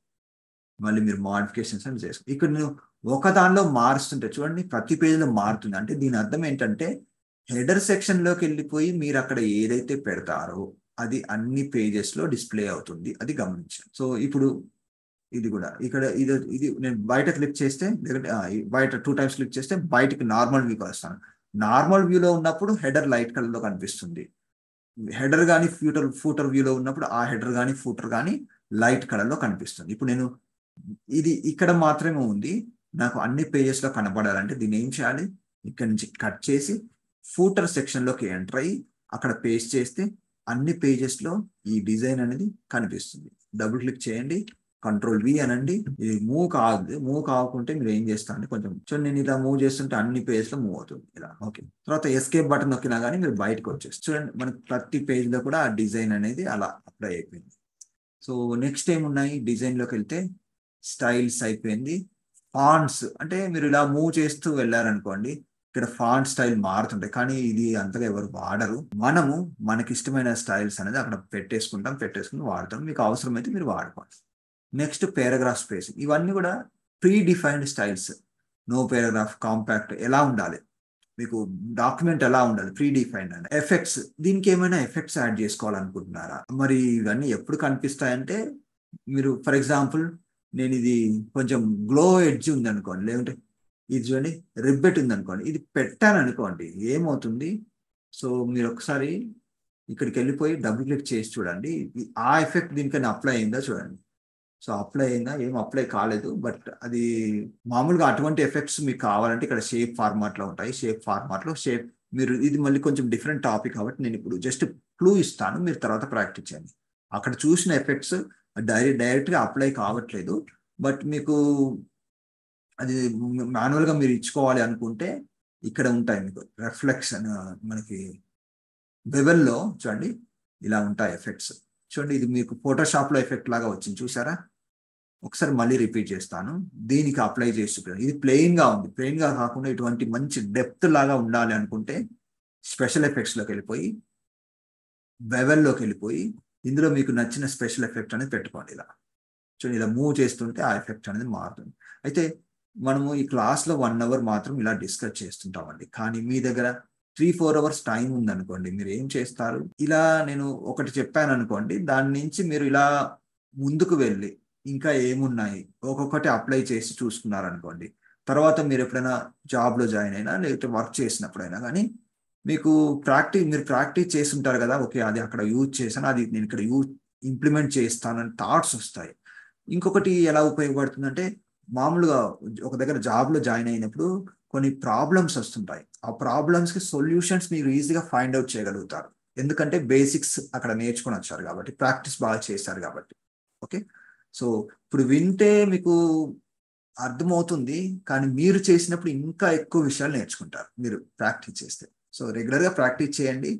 మళ్ళీ మీరు మోడిఫికేషన్స్ అని చేసుకో. ఇక్కడ నేను ఒక దానిలో మారుస్తుంటే చూడండి, ప్రతి పేజీలో మారుతుంది. అంటే దీని అర్థం ఏంటంటే హెడర్ సెక్షన్లోకి వెళ్ళిపోయి మీరు అక్కడ ఏదైతే పెడతారో అది అన్ని పేజెస్లో డిస్ప్లే అవుతుంది. అది గమనించాను. సో ఇప్పుడు ఇది కూడా ఇక్కడ ఇది నేను బయట క్లిక్ చేస్తే, బయట 2 times క్లిక్ చేస్తే బయటకి నార్మల్ వ్యూకి వస్తాను. నార్మల్ వ్యూలో ఉన్నప్పుడు హెడర్ లైట్ కలర్లో కనిపిస్తుంది. హెడర్ కానీ ఫూటర్ వ్యూలో ఉన్నప్పుడు ఆ హెడర్ కానీ ఫూటర్ కానీ లైట్ కలర్లో కనిపిస్తుంది. ఇప్పుడు నేను ఇది ఇక్కడ మాత్రమే ఉంది, నాకు అన్ని పేజెస్లో కనపడాలంటే దీన్ని ఏం చేయాలి, ఇక్కడ నుంచి కట్ చేసి ఫూటర్ సెక్షన్లోకి ఎంటర్ అయ్యి అక్కడ పేస్ట్ చేస్తే అన్ని పేజెస్లో ఈ డిజైన్ అనేది కనిపిస్తుంది. డబుల్ క్లిక్ చేయండి, Ctrl+V అనండి. ఇది మూవ్ కావకుంటే మీరు ఏం చేస్తారంటే కొంచెం చూడండి, నేను ఇలా మూవ్ చేస్తుంటే అన్ని పేజ్లో మూవ్ అవుతుంది ఇలా. ఓకే, తర్వాత ఎస్కేప్ బటన్ నొక్కినా కానీ మీరు బయటకు వచ్చేస్తారు. చూడండి, మనకి ప్రతి పేజ్లో కూడా ఆ డిజైన్ అనేది అలా అప్లై అయిపోయింది. సో నెక్స్ట్ ఏమున్నాయి, డిజైన్లోకి వెళ్తే స్టైల్స్ అయిపోయింది. ఫాంట్స్ అంటే మీరు ఇలా మూవ్ చేస్తూ వెళ్ళారనుకోండి, ఇక్కడ ఫాంట్ స్టైల్ మారుతుంటాయి, కానీ ఇది అంతగా ఎవరు వాడరు. మనము మనకి ఇష్టమైన స్టైల్స్ అనేది అక్కడ పెట్టేసుకుని వాడతాం. మీకు అవసరమైతే మీరు వాడుకోండి. నెక్స్ట్ పారాగ్రాఫ్ స్పేసింగ్, ఇవన్నీ కూడా predefined styles. No paragraph, compact ఎలా ఉండాలి, మీకు డాక్యుమెంట్ ఎలా ఉండాలి, ప్రీ డిఫైన్డ్ అండి. ఎఫెక్ట్స్, దీనికి ఏమైనా ఎఫెక్ట్స్ యాడ్ చేసుకోవాలనుకుంటున్నారా? మరి ఇవన్నీ ఎప్పుడు కనిపిస్తాయంటే, మీరు ఫర్ ఎగ్జాంపుల్ నేను ఇది కొంచెం గ్లో ఎడ్జ్ ఉంది అనుకోండి, లేదంటే ఇది చూడండి రిబ్బెట్ ఉంది అనుకోండి, ఇది పెట్టాను అనుకోండి, ఏమవుతుంది, సో మీరు ఒకసారి ఇక్కడికి వెళ్ళిపోయి డబుల్ క్లిక్ చేసి చూడండి, ఆ ఎఫెక్ట్ దీనికైనా అప్లై అయిందా చూడండి. సో అప్లై అయిందా, ఏం అప్లై కాలేదు. బట్ అది మామూలుగా అటువంటి ఎఫెక్ట్స్ మీకు కావాలంటే ఇక్కడ షేప్ ఫార్మాట్లో ఉంటాయి. షేప్ మీరు ఇది మళ్ళీ కొంచెం డిఫరెంట్ టాపిక్ కాబట్టి నేను ఇప్పుడు జస్ట్ క్లూ ఇస్తాను, మీరు తర్వాత ప్రాక్టీస్ చేయండి. అక్కడ చూసిన ఎఫెక్ట్స్ డైరెక్ట్గా అప్లై కావట్లేదు, బట్ మీకు అది మాన్యువల్గా మీరు ఇచ్చుకోవాలి అనుకుంటే ఇక్కడ ఉంటాయి మీకు రిఫ్లెక్షన్. మనకి బెవెల్లో చూడండి ఇలా ఉంటాయి ఎఫెక్ట్స్. చూడండి, ఇది మీకు ఫోటోషాప్లో ఎఫెక్ట్ లాగా వచ్చింది చూసారా. ఒకసారి మళ్ళీ రిపీట్ చేస్తాను, దీనికి అప్లై చేసి చూడండి. ఇది ప్లెయిన్గా ఉంది, ప్లెయిన్గా కాకుండా ఇటువంటి మంచి డెప్త్ లాగా ఉండాలి అనుకుంటే స్పెషల్ ఎఫెక్ట్స్లోకి వెళ్ళిపోయి బెవెల్లోకి వెళ్ళిపోయి ఇందులో మీకు నచ్చిన స్పెషల్ ఎఫెక్ట్ అనేది పెట్టుకోండి. ఇలా చూడండి, ఇలా మూవ్ చేస్తుంటే ఆ ఎఫెక్ట్ అనేది మారుతుంది. అయితే మనము ఈ క్లాస్లో 1 అవర్ మాత్రం ఇలా డిస్కస్ చేస్తుంటామండి. కానీ మీ దగ్గర 3-4 అవర్స్ టైం ఉందనుకోండి, మీరు ఏం చేస్తారు? ఇలా నేను ఒకటి చెప్పాను అనుకోండి, దాని నుంచి మీరు ఇలా ముందుకు వెళ్ళి ఇంకా ఏమున్నాయి ఒక్కొక్కటి అప్లై చేసి చూసుకున్నారనుకోండి, తర్వాత మీరు ఎప్పుడైనా జాబ్లో జాయిన్ అయినా లేకపోతే వర్క్ చేసినప్పుడైనా కానీ మీకు మీరు ప్రాక్టీస్ చేసి ఉంటారు కదా, ఓకే అది అక్కడ యూజ్ చేశాను, అది నేను ఇక్కడ ఇంప్లిమెంట్ చేస్తానని థాట్స్ వస్తాయి. ఇంకొకటి ఎలా ఉపయోగపడుతుందంటే, మామూలుగా ఒక దగ్గర జాబ్లో జాయిన్ అయినప్పుడు కొన్ని ప్రాబ్లమ్స్ వస్తుంటాయి. ఆ ప్రాబ్లమ్స్కి సొల్యూషన్స్ మీరు ఈజీగా ఫైండ్ అవుట్ చేయగలుగుతారు. ఎందుకంటే బేసిక్స్ అక్కడ నేర్చుకొని వచ్చారు కాబట్టి, ప్రాక్టీస్ బాగా చేశారు కాబట్టి. ఓకే, సో ఇప్పుడు వింటే మీకు అర్థమవుతుంది, కానీ మీరు చేసినప్పుడు ఇంకా ఎక్కువ విషయాలు నేర్చుకుంటారు మీరు ప్రాక్టీస్ చేస్తే. సో రెగ్యులర్గా ప్రాక్టీస్ చేయండి.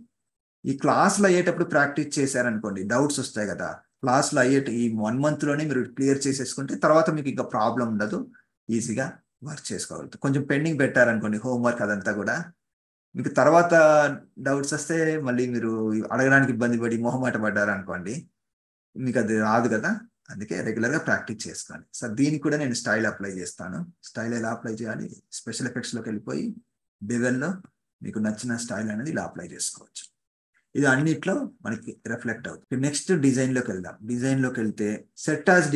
ఈ క్లాసులు అయ్యేటప్పుడు ప్రాక్టీస్ చేశారనుకోండి, డౌట్స్ వస్తాయి కదా, క్లాసులు ఈ 1 మంత్లోనే మీరు క్లియర్ చేసేసుకుంటే తర్వాత మీకు ఇంకా ప్రాబ్లం ఉండదు, ఈజీగా వర్క్ చేసుకోగలుగుతారు. కొంచెం పెండింగ్ పెట్టారనుకోండి హోంవర్క్ అదంతా కూడా, మీకు తర్వాత డౌట్స్ వస్తే మళ్ళీ మీరు అడగడానికి ఇబ్బంది పడి మొహమాట పడ్డారు అనుకోండి, మీకు అది రాదు కదా. అందుకే రెగ్యులర్గా ప్రాక్టీస్ చేసుకోండి. సార్ దీనికి కూడా నేను స్టైల్ అప్లై చేస్తాను. స్టైల్ ఎలా అప్లై చేయాలి? స్పెషల్ ఎఫెక్ట్స్లోకి వెళ్ళిపోయి బెవెల్లో మీకు నచ్చిన స్టైల్ అనేది ఇలా అప్లై చేసుకోవచ్చు. ఇది అన్నిట్లో మనకి రిఫ్లెక్ట్ అవుతుంది. నెక్స్ట్ డిజైన్లోకి వెళ్దాం. డిజైన్లోకి వెళ్తే సెట్ యాజ్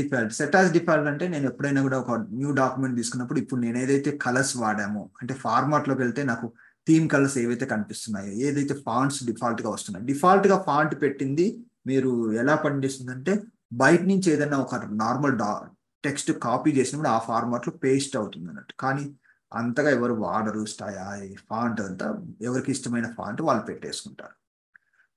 డిఫాల్ట్ అంటే నేను ఎప్పుడైనా కూడా ఒక న్యూ డాక్యుమెంట్ తీసుకున్నప్పుడు ఇప్పుడు నేను ఏదైతే కలర్స్ వాడామో, అంటే ఫార్మాట్లోకి వెళ్తే నాకు థీమ్ కలర్స్ ఏవైతే కనిపిస్తున్నాయో, ఏదైతే ఫాంట్స్ డిఫాల్ట్గా వస్తున్నాయి, డిఫాల్ట్గా ఫాంట్ పెట్టింది మీరు ఎలా పనిచేస్తుందంటే, బయట నుంచి ఏదైనా ఒక నార్మల్ టెక్స్ట్ కాపీ చేసినప్పుడు ఆ ఫార్మాట్లో పేస్ట్ అవుతుంది అన్నట్టు. కానీ అంతగా ఎవరు వాడరు ఫాంట్ అంతా, ఎవరికి ఇష్టమైన ఫాంట్ వాళ్ళు పెట్టేసుకుంటారు.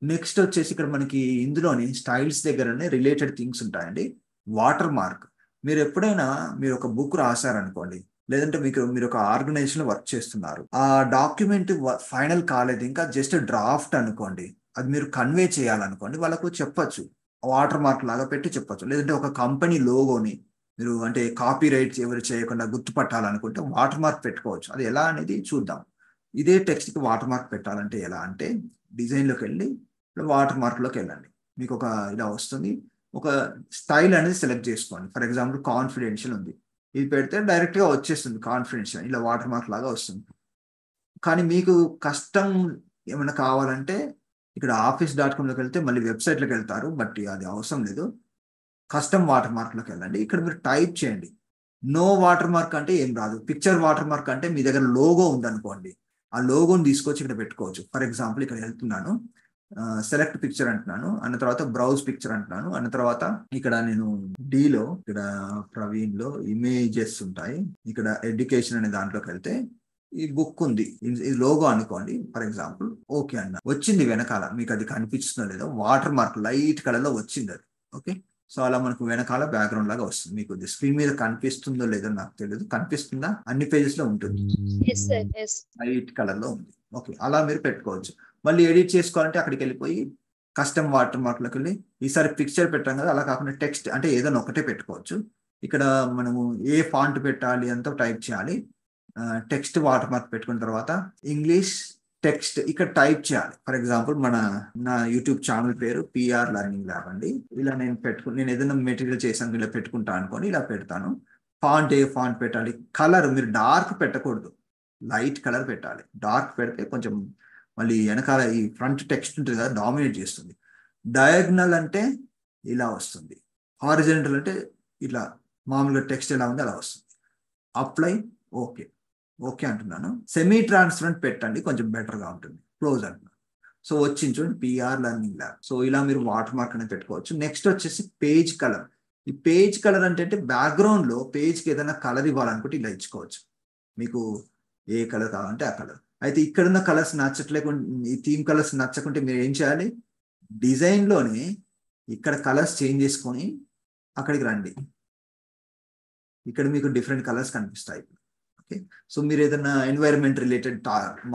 నెక్స్ట్ వచ్చేసి ఇక్కడ మనకి ఇందులోని స్టైల్స్ దగ్గరనే రిలేటెడ్ థింగ్స్ ఉంటాయండి. Water mark. మీరు ఎప్పుడైనా మీరు ఒక బుక్ రాశారనుకోండి, లేదంటే మీరు ఒక ఆర్గనైజేషన్లో వర్క్ చేస్తున్నారు, ఆ డాక్యుమెంట్ ఫైనల్ కాలేదు, ఇంకా జస్ట్ డ్రాఫ్ట్ అనుకోండి, అది మీరు కన్వే చేయాలనుకోండి, వాళ్ళకు చెప్పచ్చు, వాటర్ మార్క్ లాగా పెట్టి చెప్పచ్చు. లేదంటే ఒక కంపెనీ లోగోని మీరు అంటే కాపీ రైట్ ఎవరు చేయకుండా గుర్తుపట్టాలనుకుంటే వాటర్ మార్క్ పెట్టుకోవచ్చు. అది ఎలా అనేది చూద్దాం. ఇదే టెక్స్ట్కి వాటర్ మార్క్ పెట్టాలంటే ఎలా అంటే, డిజైన్లోకి వెళ్ళి వాటర్ మార్క్లోకి వెళ్ళండి. మీకు ఒక ఇలా వస్తుంది, ఒక స్టైల్ అనేది సెలెక్ట్ చేసుకోండి. ఫర్ ఎగ్జాంపుల్ కాన్ఫిడెన్షియల్ ఉంది, ఇది పెడితే డైరెక్ట్గా వచ్చేస్తుంది కాన్ఫిడెన్షియల్, ఇలా వాటర్ మార్క్ లాగా వస్తుంది. కానీ మీకు కష్టం ఏమైనా కావాలంటే ఇక్కడ office.com వెళ్తే మళ్ళీ వెబ్సైట్లోకి వెళ్తారు, బట్ అది అవసరం లేదు. కస్టమ్ వాటర్ మార్క్లోకి వెళ్ళండి. ఇక్కడ మీరు టైప్ చేయండి. నో వాటర్ మార్క్ అంటే ఏం రాదు. పిక్చర్ వాటర్ మార్క్ అంటే మీ దగ్గర లోగో ఉందనుకోండి, ఆ లోగోని తీసుకొచ్చి ఇక్కడ పెట్టుకోవచ్చు. ఫర్ ఎగ్జాంపుల్ ఇక్కడ వెళ్తున్నాను, సెలెక్ట్ పిక్చర్ అంటున్నాను, అన్న తర్వాత బ్రౌజ్ పిక్చర్ అంటున్నాను, అన్న తర్వాత ఇక్కడ నేను డీలో ఇక్కడ ప్రవీణ్లో ఇమేజెస్ ఉంటాయి, ఇక్కడ ఎడ్యుకేషన్ అనే దాంట్లోకి వెళ్తే ఈ బుక్ ఉంది, ఇది లోగో అనుకోండి ఫర్ ఎగ్జాంపుల్. ఓకే అన్న, వచ్చింది వెనకాల, మీకు అది కనిపిస్తుందో లేదో వాటర్ మార్క్ లైట్ కలర్లో వచ్చింది అది. ఓకే, సో అలా మనకు వెనకాల బ్యాక్గ్రౌండ్ లాగా వస్తుంది. మీకు స్క్రీన్ మీద కనిపిస్తుందో లేదో నాకు తెలియదు, కనిపిస్తుందా? అన్ని పేజెస్ లో ఉంటుంది, లైట్ కలర్ లో ఉంది. ఓకే, అలా మీరు పెట్టుకోవచ్చు. మళ్ళీ ఎడిట్ చేసుకోవాలంటే అక్కడికి వెళ్ళిపోయి కస్టమ్ వాటర్ మార్క్ లోకి వెళ్ళి, ఈసారి పిక్చర్ పెట్టాం కదా, అలా కాకుండా టెక్స్ట్ అంటే ఏదైనా ఒకటే పెట్టుకోవచ్చు. ఇక్కడ మనము ఏ ఫాంట్ పెట్టాలి అంతా టైప్ చేయాలి. టెక్స్ట్ వాటర్ మార్క్ పెట్టుకున్న తర్వాత ఇంగ్లీష్ టెక్స్ట్ ఇక్కడ టైప్ చేయాలి. ఫర్ ఎగ్జాంపుల్ నా యూట్యూబ్ ఛానల్ పేరు పిఆర్ లెర్నింగ్ ల్యాబ్ అండి. ఇలా నేను ఏదైనా మెటీరియల్ చేసాను ఇలా పెట్టుకుంటా అనుకోని ఇలా పెడతాను. ఫాంట్ ఏ ఫాంట్ పెట్టాలి, కలర్ మీరు డార్క్ పెట్టకూడదు, లైట్ కలర్ పెట్టాలి. డార్క్ పెడితే కొంచెం మళ్ళీ వెనకాల ఈ ఫ్రంట్ టెక్స్ట్ ఉంటుంది కదా, డామినేట్ చేస్తుంది. డయాగ్నల్ అంటే ఇలా వస్తుంది, హారిజెంటల్ అంటే ఇట్లా మామూలుగా టెక్స్ట్ ఎలా ఉంది అలా వస్తుంది. అప్లై, ఓకే ఓకే అంటున్నాను. సెమీ ట్రాన్స్పరెంట్ పెట్టండి, కొంచెం బెటర్గా ఉంటుంది. క్లోజ్ అంటున్నాను. సో వచ్చింది చూడండి, పిఆర్ లెర్నింగ్ ల్యాబ్. సో ఇలా మీరు వాటర్ మార్క్ అనేది పెట్టుకోవచ్చు. నెక్స్ట్ వచ్చేసి పేజ్ కలర్. ఈ పేజ్ కలర్ అంటే బ్యాక్గ్రౌండ్లో పేజ్కి ఏదైనా కలర్ ఇవ్వాలనుకుంటే ఇలా ఇచ్చుకోవచ్చు, మీకు ఏ కలర్ కావాలంటే ఆ కలర్. అయితే ఇక్కడున్న కలర్స్ నచ్చట్లేకుండా, ఈ థీమ్ కలర్స్ నచ్చకుంటే మీరు ఏం చేయాలి, డిజైన్లోనే ఇక్కడ కలర్స్ చేంజ్ చేసుకొని అక్కడికి రండి. ఇక్కడ మీకు డిఫరెంట్ కలర్స్ కనిపిస్తాయి. ఓకే, సో మీరు ఏదైనా ఎన్వైరన్మెంట్ రిలేటెడ్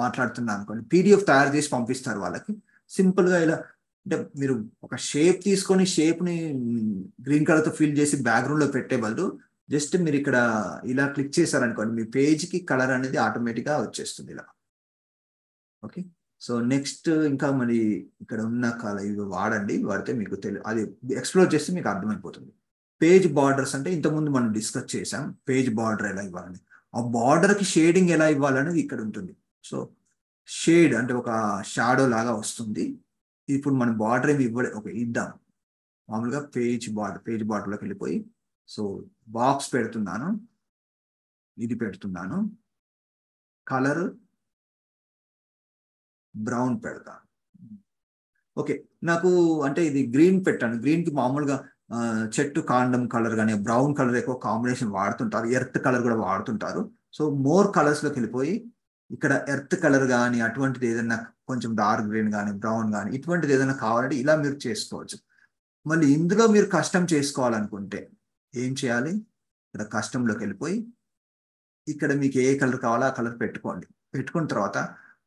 మాట్లాడుతున్నా అనుకోండి, పీడిఎఫ్ తయారు చేసి పంపిస్తారు వాళ్ళకి. సింపుల్గా ఇలా అంటే మీరు ఒక షేప్ తీసుకొని షేప్ని గ్రీన్ కలర్తో ఫిల్ చేసి బ్యాక్గ్రౌండ్లో పెట్టే బదులు జస్ట్ మీరు ఇక్కడ ఇలా క్లిక్ చేశారనుకోండి, మీ పేజ్కి కలర్ అనేది ఆటోమేటిక్గా వచ్చేస్తుంది ఇలా. ఓకే, సో నెక్స్ట్ ఇంకా మరి ఇక్కడ ఉన్న కలర్ ఇవి వాడండి, వాడితే మీకు అది ఎక్స్ప్లోర్ చేస్తే మీకు అర్థమైపోతుంది. పేజ్ బార్డర్స్ అంటే ఇంతకుముందు మనం డిస్కస్ చేసాం పేజ్ బార్డర్ ఎలా ఇవ్వాలని. ఆ బార్డర్కి షేడింగ్ ఎలా ఇవ్వాలనేది ఇక్కడ ఉంటుంది. సో షేడ్ అంటే ఒక షాడో లాగా వస్తుంది. ఇప్పుడు మనం బార్డర్ ఏమి ఇద్దాం. మామూలుగా పేజ్ బార్డర్లోకి వెళ్ళిపోయి సో బాక్స్ పెడుతున్నాను, ఇది పెడుతున్నాను, కలర్ బ్రౌన్ పెడతాను. ఓకే, నాకు అంటే ఇది గ్రీన్ పెట్టాను. గ్రీన్కి మామూలుగా చెట్టు కాండం కలర్ కానీ బ్రౌన్ కలర్ ఎక్కువ కాంబినేషన్ వాడుతుంటారు, ఎర్త్ కలర్ కూడా వాడుతుంటారు. సో మోర్ కలర్స్లోకి వెళ్ళిపోయి ఇక్కడ ఎర్త్ కలర్ కానీ అటువంటిది ఏదైనా కొంచెం డార్క్ గ్రీన్ కానీ బ్రౌన్ కానీ ఇటువంటిది ఏదైనా కావాలంటే ఇలా మీరు చేసుకోవచ్చు. మళ్ళీ ఇందులో మీరు కస్టమ్ చేసుకోవాలనుకుంటే ఏం చేయాలి, ఇక్కడ కస్టంలోకి వెళ్ళిపోయి ఇక్కడ మీకు ఏ కలర్ కావాలో ఆ కలర్ పెట్టుకోండి. పెట్టుకున్న తర్వాత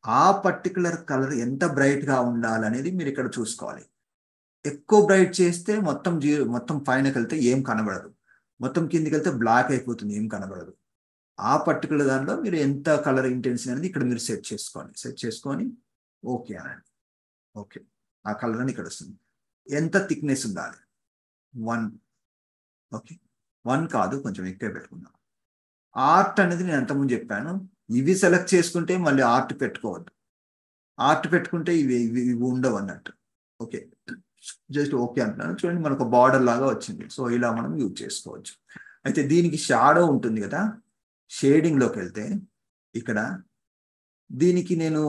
ఆ పర్టికులర్ కలర్ ఎంత బ్రైట్గా ఉండాలనేది మీరు ఇక్కడ చూసుకోవాలి. ఎక్కువ బ్రైట్ చేస్తే మొత్తం పైనకి వెళ్తే ఏం కనబడదు, మొత్తం కిందికి వెళ్తే బ్లాక్ అయిపోతుంది, ఏం కనబడదు. ఆ పర్టికులర్ దానిలో మీరు ఎంత కలర్ ఇంటెన్సిటీ అనేది ఇక్కడ మీరు సెట్ చేసుకొని ఓకే అనండి. ఓకే, ఆ కలర్ అని ఇక్కడ వస్తుంది. ఎంత థిక్నెస్ ఉండాలి, 1. ఓకే, 1 కాదు, కొంచెం ఎక్కువ పెట్టుకుందాం. ఆర్ట్ అనేది నేను అంతకుముందు చెప్పాను, ఇవి సెలెక్ట్ చేసుకుంటే మళ్ళీ ఆర్ట్ పెట్టుకోవద్దు. ఆర్ట్ పెట్టుకుంటే ఇవి ఉండవు అన్నట్టు. ఓకే, జస్ట్ ఓకే అంటున్నాను. చూడండి మనకు ఒక బార్డర్ లాగా వచ్చింది. సో ఇలా మనం యూజ్ చేసుకోవచ్చు. అయితే దీనికి షాడో ఉంటుంది కదా, షేడింగ్లోకి వెళ్తే ఇక్కడ దీనికి నేను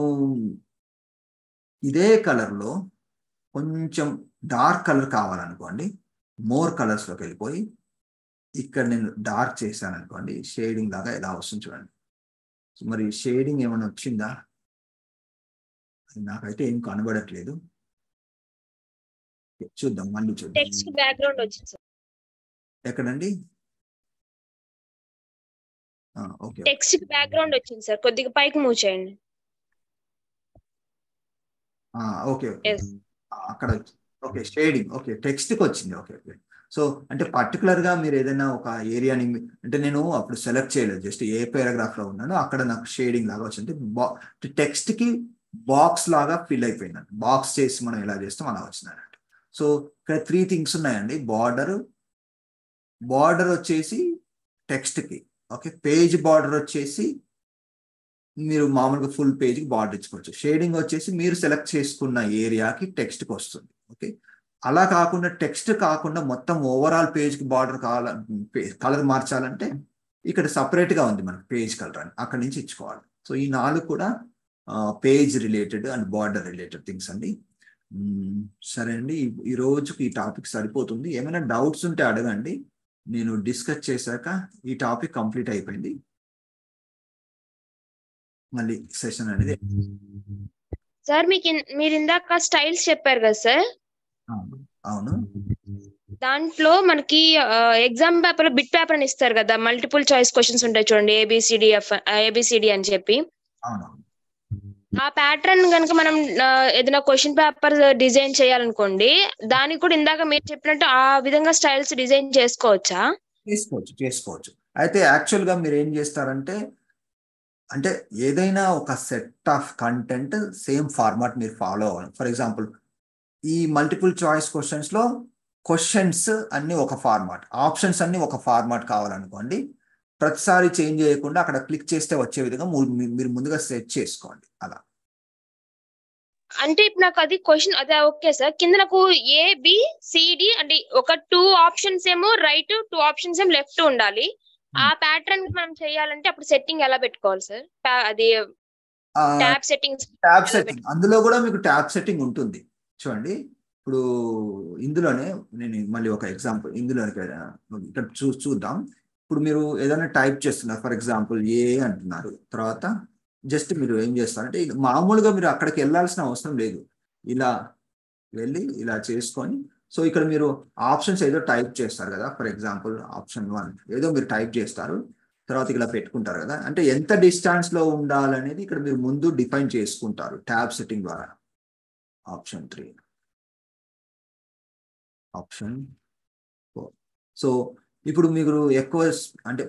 ఇదే కలర్లో కొంచెం డార్క్ కలర్ కావాలనుకోండి, మోర్ కలర్స్లోకి వెళ్ళిపోయి ఇక్కడ నేను డార్క్ చేశాను అనుకోండి, షేడింగ్ లాగా ఎలా వస్తుంది చూడండి. మరి షేడింగ్ ఏమైనా వచ్చిందా, నాకైతే ఏం కనబడట్లేదు. చూద్దాం, మళ్ళీ చూద్దాం. టెక్స్ట్ బ్యాక్గ్రౌండ్ వచ్చింది సార్. ఎక్కడండి? ఓకే, టెక్స్ట్ బ్యాక్గ్రౌండ్ వచ్చింది సార్, కొద్దిగా పైకి మూవ్ చేయండి. ఓకే ఓకే, అక్కడ ఓకే షేడింగ్ ఓకే టెక్స్ట్కి వచ్చింది. Okay okay. సో అంటే పర్టికులర్గా మీరు ఏదైనా ఒక ఏరియాని అంటే నేను అప్పుడు సెలెక్ట్ చేయలేదు, జస్ట్ ఏ పారాగ్రాఫ్లో ఉన్నానో అక్కడ నాకు షేడింగ్ లాగా వచ్చింది. టెక్స్ట్కి బాక్స్ లాగా ఫిల్ అయిపోయిందండి. బాక్స్ చేసి మనం ఎలా చేస్తాం అలా వచ్చిందన్నట్టు. సో ఇక్కడ 3 థింగ్స్ ఉన్నాయండి. బార్డర్ వచ్చేసి టెక్స్ట్కి, ఓకే, పేజ్ బార్డర్ వచ్చేసి మీరు మామూలుగా ఫుల్ పేజ్కి బార్డర్ ఇచ్చుకోవచ్చు. షేడింగ్ వచ్చేసి మీరు సెలెక్ట్ చేసుకున్న ఏరియాకి టెక్స్ట్కి వస్తుంది. ఓకే, అలా కాకుండా టెక్స్ట్ కాకుండా మొత్తం ఓవరాల్ పేజ్కి బార్డర్ కలర్ మార్చాలంటే ఇక్కడ సపరేట్గా ఉంది మనకు పేజ్ కలర్ అని, అక్కడి నుంచి ఇచ్చుకోవాలి. సో ఈ 4 కూడా page related and border related things అండి. సరే అండి, ఈ రోజుకి ఈ టాపిక్ సరిపోతుంది. ఏమైనా డౌట్స్ ఉంటే అడగండి, నేను డిస్కస్ చేశాక ఈ టాపిక్ కంప్లీట్ అయిపోయింది. మళ్ళీ సెషన్ అనేది సార్ మీరు ఇందాక స్టైల్స్ చెప్పారు కదా సార్. అవును, దాంట్లో మనకి ఎగ్జామ్ పేపర్ బిట్ పేపర్ అని ఇస్తారు కదా, మల్టిపుల్ చాయిస్ క్వశ్చన్స్ ఉంటాయి చూడండి, ఏబిసిడి అని చెప్పి. అవును, ఆ ప్యాటర్న్ కనుక మనం ఏదైనా క్వశ్చన్ పేపర్ డిజైన్ చేయాలనుకోండి, దానికి కూడా ఇందాక మీరు చెప్పినట్టు ఆ విధంగా స్టైల్స్ డిజైన్ చేసుకోవచ్చా? చేసుకోవచ్చు. అయితే యాక్చువల్గా మీరు ఏం చేస్తారంటే, అంటే ఏదైనా ఒక set of content same format మీరు ఫాలో అవ్వాలి. ఫర్ ఎగ్జాంపుల్ ఈ మల్టిపుల్ చాయిస్ క్వశ్చన్స్లో క్వశ్చన్స్ అన్ని ఒక ఫార్మాట్, ఆప్షన్స్ అన్ని ఒక ఫార్మాట్ కావాలనుకోండి, ప్రతిసారి చేంజ్ చేయకుండా అక్కడ క్లిక్ చేస్తే వచ్చే విధంగా మీరు ముందుగా సెట్ చేసుకోండి. అలా అంటే ఇప్పుడు నాకు అది క్వశ్చన్ అదే ఓకే సార్, కింద నాకు ఏబిసిడి అంటే ఒక 2 ఆప్షన్స్ ఏమో రైట్, 2 ఆప్షన్స్ ఏమో లెఫ్ట్ ఉండాలి. ఆ ప్యాటర్న్ మనం చేయాలంటే అప్పుడు సెట్టింగ్ ఎలా పెట్టుకోవాలి సార్? అది ట్యాబ్ సెట్టింగ్ అందులో కూడా మీకు ట్యాబ్ సెట్టింగ్ ఉంటుంది. చూడండి, ఇప్పుడు ఇందులోనే నేను మళ్ళీ ఒక ఎగ్జాంపుల్ ఇందులోనే ఇక్కడ చూద్దాం. ఇప్పుడు మీరు ఏదైనా టైప్ చేస్తున్నారు, ఫర్ ఎగ్జాంపుల్ ఏ అంటున్నారు, తర్వాత జస్ట్ మీరు ఏం చేస్తారంటే మామూలుగా మీరు అక్కడికి వెళ్ళాల్సిన అవసరం లేదు, ఇలా వెళ్ళి ఇలా చేసుకొని, సో ఇక్కడ మీరు ఆప్షన్స్ ఏదో టైప్ చేస్తారు కదా, ఫర్ ఎగ్జాంపుల్ ఆప్షన్ 1 ఏదో మీరు టైప్ చేస్తారు, తర్వాత ఇలా పెట్టుకుంటారు కదా, అంటే ఎంత డిస్టెన్స్లో ఉండాలనేది ఇక్కడ మీరు ముందు డిఫైన్ చేసుకుంటారు ట్యాబ్ సెట్టింగ్ ద్వారా. Option 3, option 4. సో ఇప్పుడు మీరు ఎక్కువ అంటే